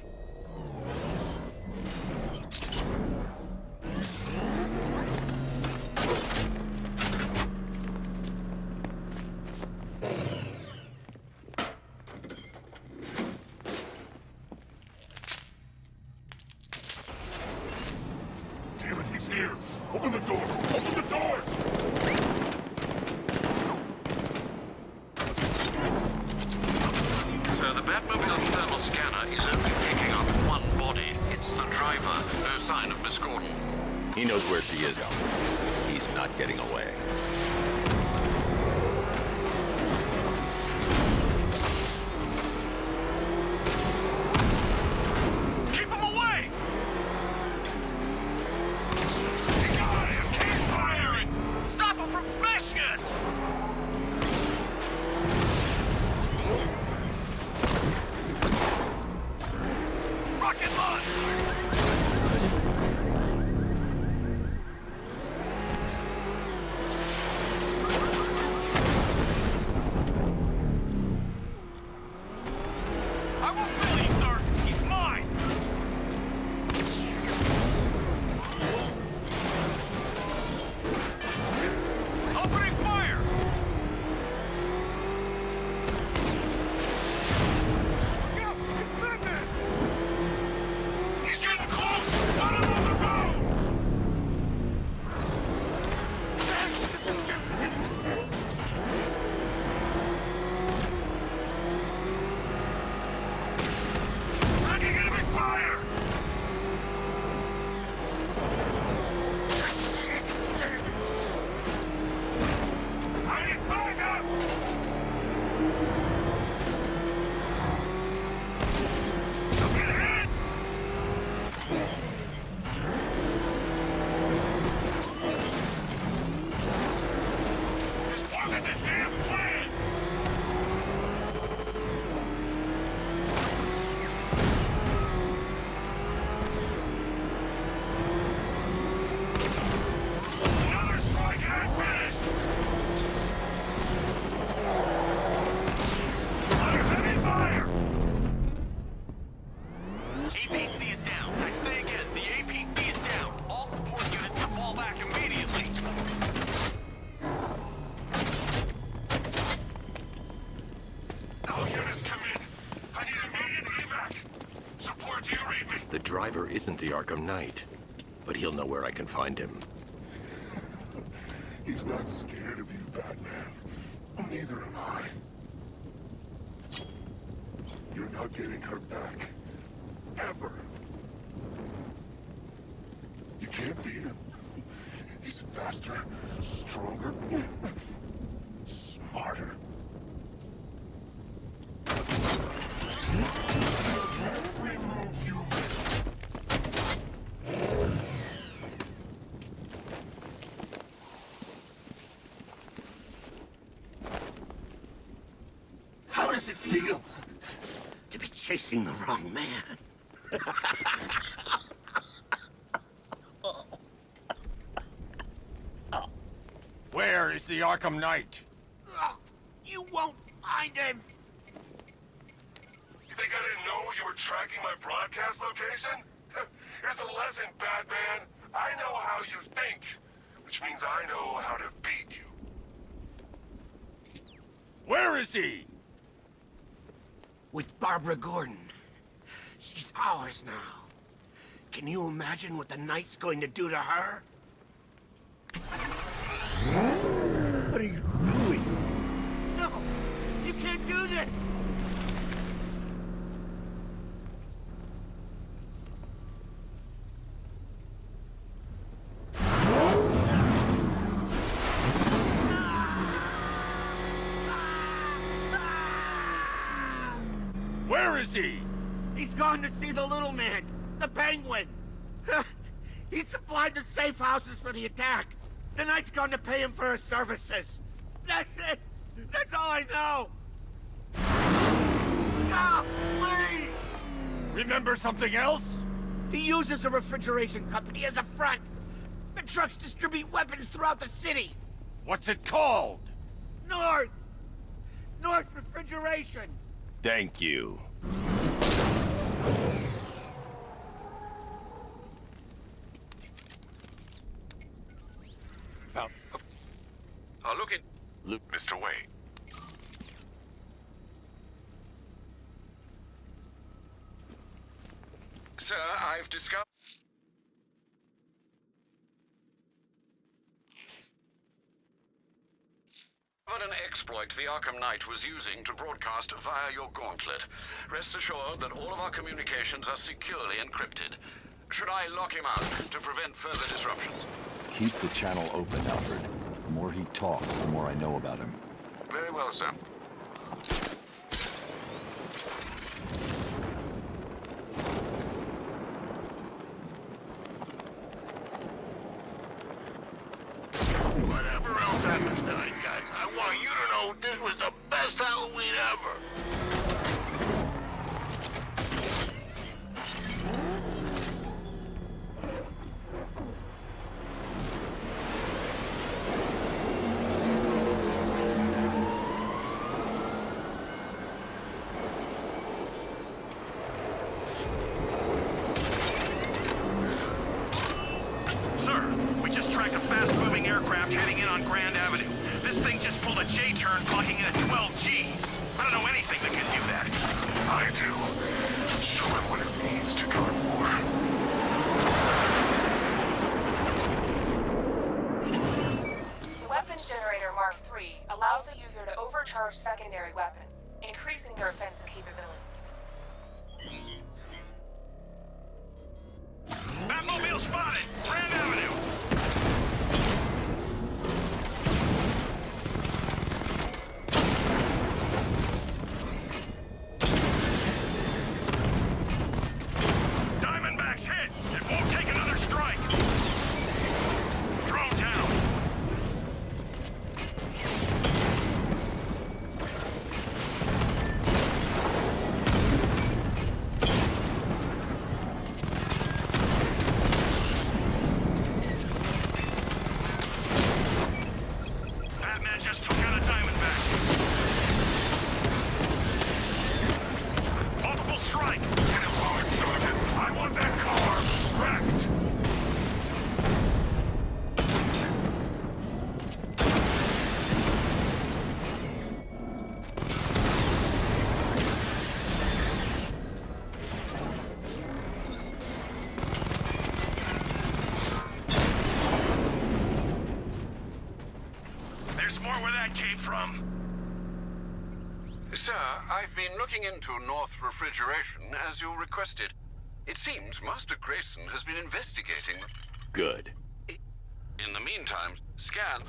Damn it, he's here! Open the door! Open the doors! So the Batmobile's thermal scanner is only picking up one body. It's the driver. No sign of Miss Gordon. He knows where she is, Alfred. He's not getting away. Keep him away! Keep firing! Stop him from smashing us! Rocket launch! I won't kill him, sir! He's mine! Opening fire! He's getting close! Put him on the road! Taking enemy fire! I need backup! Don't get hit! This wasn't the damn plan! Another strike and I'm finished! Under heavy fire! APC is down. I say again, the APC is down. All support units to fall back immediately. All units come in. I need immediate evac. Support, do you read me? The driver isn't the Arkham Knight, but he'll know where I can find him. He's not scared of you, Batman. Neither am I. You're not getting her back. Ever. You can't beat him. He's faster, stronger, smarter. Remove you. How does it feel to be chasing the wrong man? Where is the Arkham Knight? You won't find him! You think I didn't know you were tracking my broadcast location? Here's a lesson, Batman. I know how you think, which means I know how to beat you. Where is he? With Barbara Gordon. She's ours now. Can you imagine what the Knight's going to do to her? What are you doing? No! You can't do this! Where is he? He's gone to see the little man, the Penguin. He supplied the safe houses for the attack. The Knight's gone to pay him for his services. That's it. That's all I know. Stop, please! Remember something else? He uses a refrigeration company as a front. The trucks distribute weapons throughout the city. What's it called? North Refrigeration. Thank you. I'll look in. Look, Mr. Wade. Sir, I've discovered an exploit the Arkham Knight was using to broadcast via your gauntlet. Rest assured that all of our communications are securely encrypted. Should I lock him out to prevent further disruptions? Keep the channel open, Alfred. The more he talks, the more I know about him. Very well, sir. Whatever else happens tonight, guys, I want you to know this was the best Halloween ever. Sir, we just tracked a fast-moving aircraft heading in on Grand Avenue. This thing just pulled a J-turn, clocking in at 12 Gs. I don't know anything that can do that. I do. Show him what it means to go to war. The weapons generator Mark III allows the user to overcharge secondary weapons, increasing their offensive capability. Batmobile spotted! Grand Avenue! Diamondback's hit! It won't take another strike! Drone down! Batman just took out a Diamondback. Multiple strike! Hit him hard, Sergeant. I want that car wrecked. There's more where that came from. Sir, I've been looking into North Refrigeration as you requested. It seems Master Grayson has been investigating. Good. In the meantime, scan.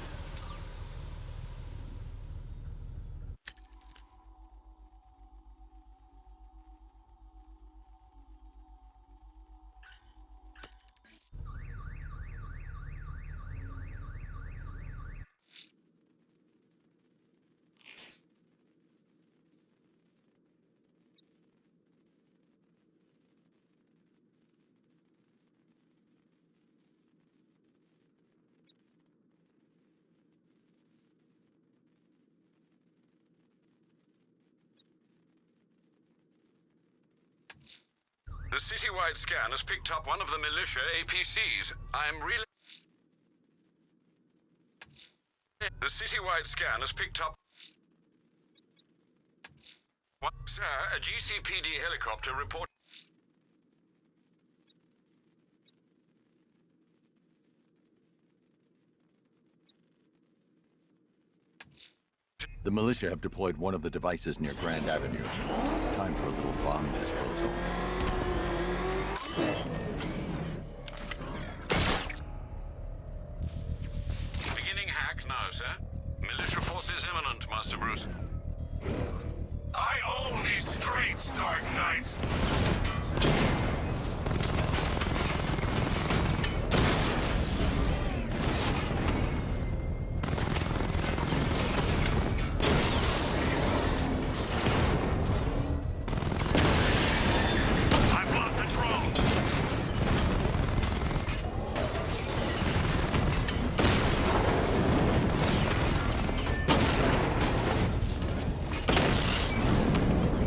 The citywide scan has picked up one of the militia APCs. The citywide scan has picked up... Sir, a GCPD helicopter report... The militia have deployed one of the devices near Grand Avenue. Time for a little bomb disposal. Beginning hack now, sir. Militia forces imminent, Master Bruce. I own these streets, Dark Knight! I blocked the drone!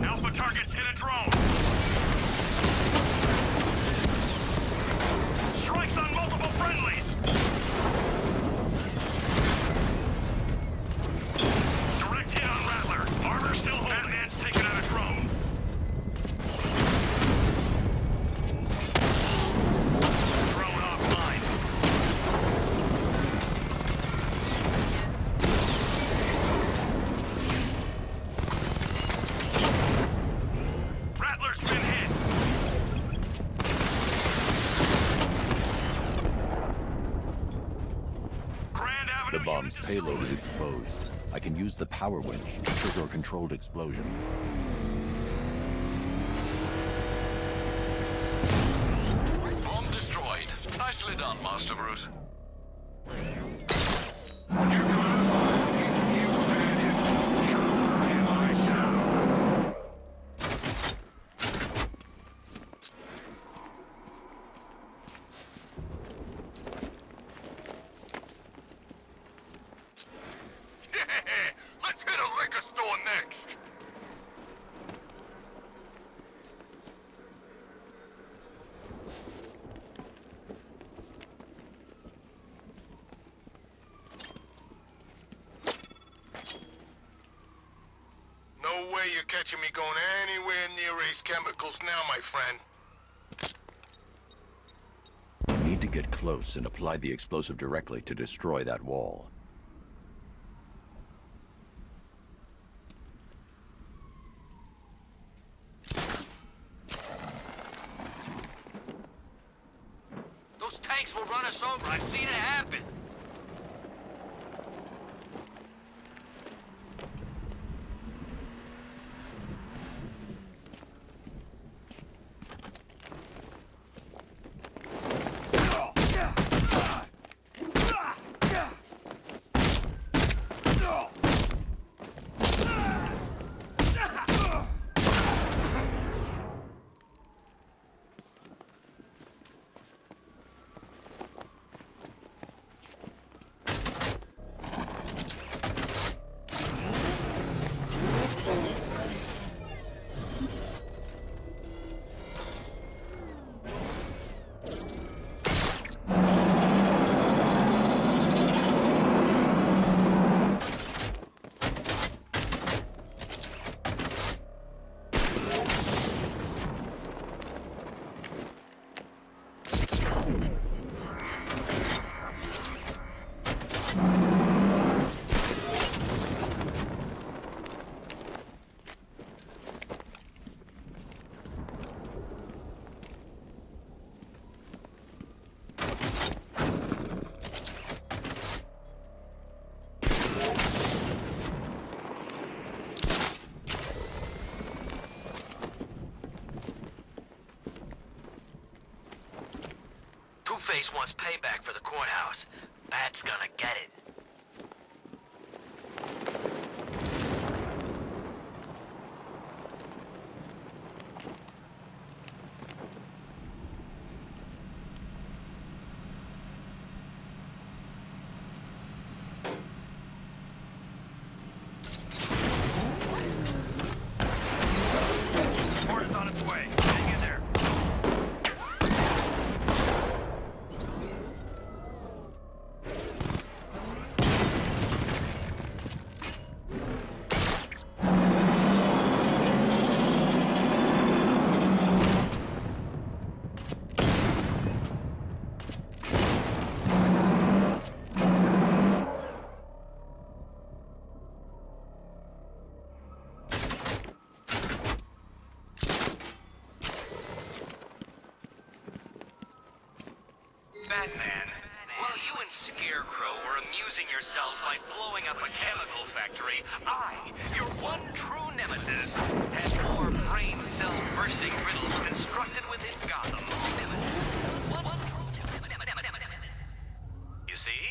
Alpha targets hit a drone! Strikes on multiple friendlies! Direct hit on Rattler. Armor still holding. Batman's taking out a drone. Drone offline. Rattler's been hit. Grand Avenue. The bomb's payload is exposed. I can use the power winch to trigger a controlled explosion. Bomb destroyed. Nicely done, Master Bruce. Let's hit a liquor store next! No way you're catching me going anywhere near Ace Chemicals now, my friend. I need to get close and apply the explosive directly to destroy that wall. Those tanks will run us over. I've seen it happen. Two-Face wants payback for the courthouse. Bat's gonna get it. Support is on its way. Hang in there. Batman, while you and Scarecrow were amusing yourselves by blowing up a chemical factory, I, your one true nemesis, had more brain cell-bursting riddles constructed within Gotham. You see?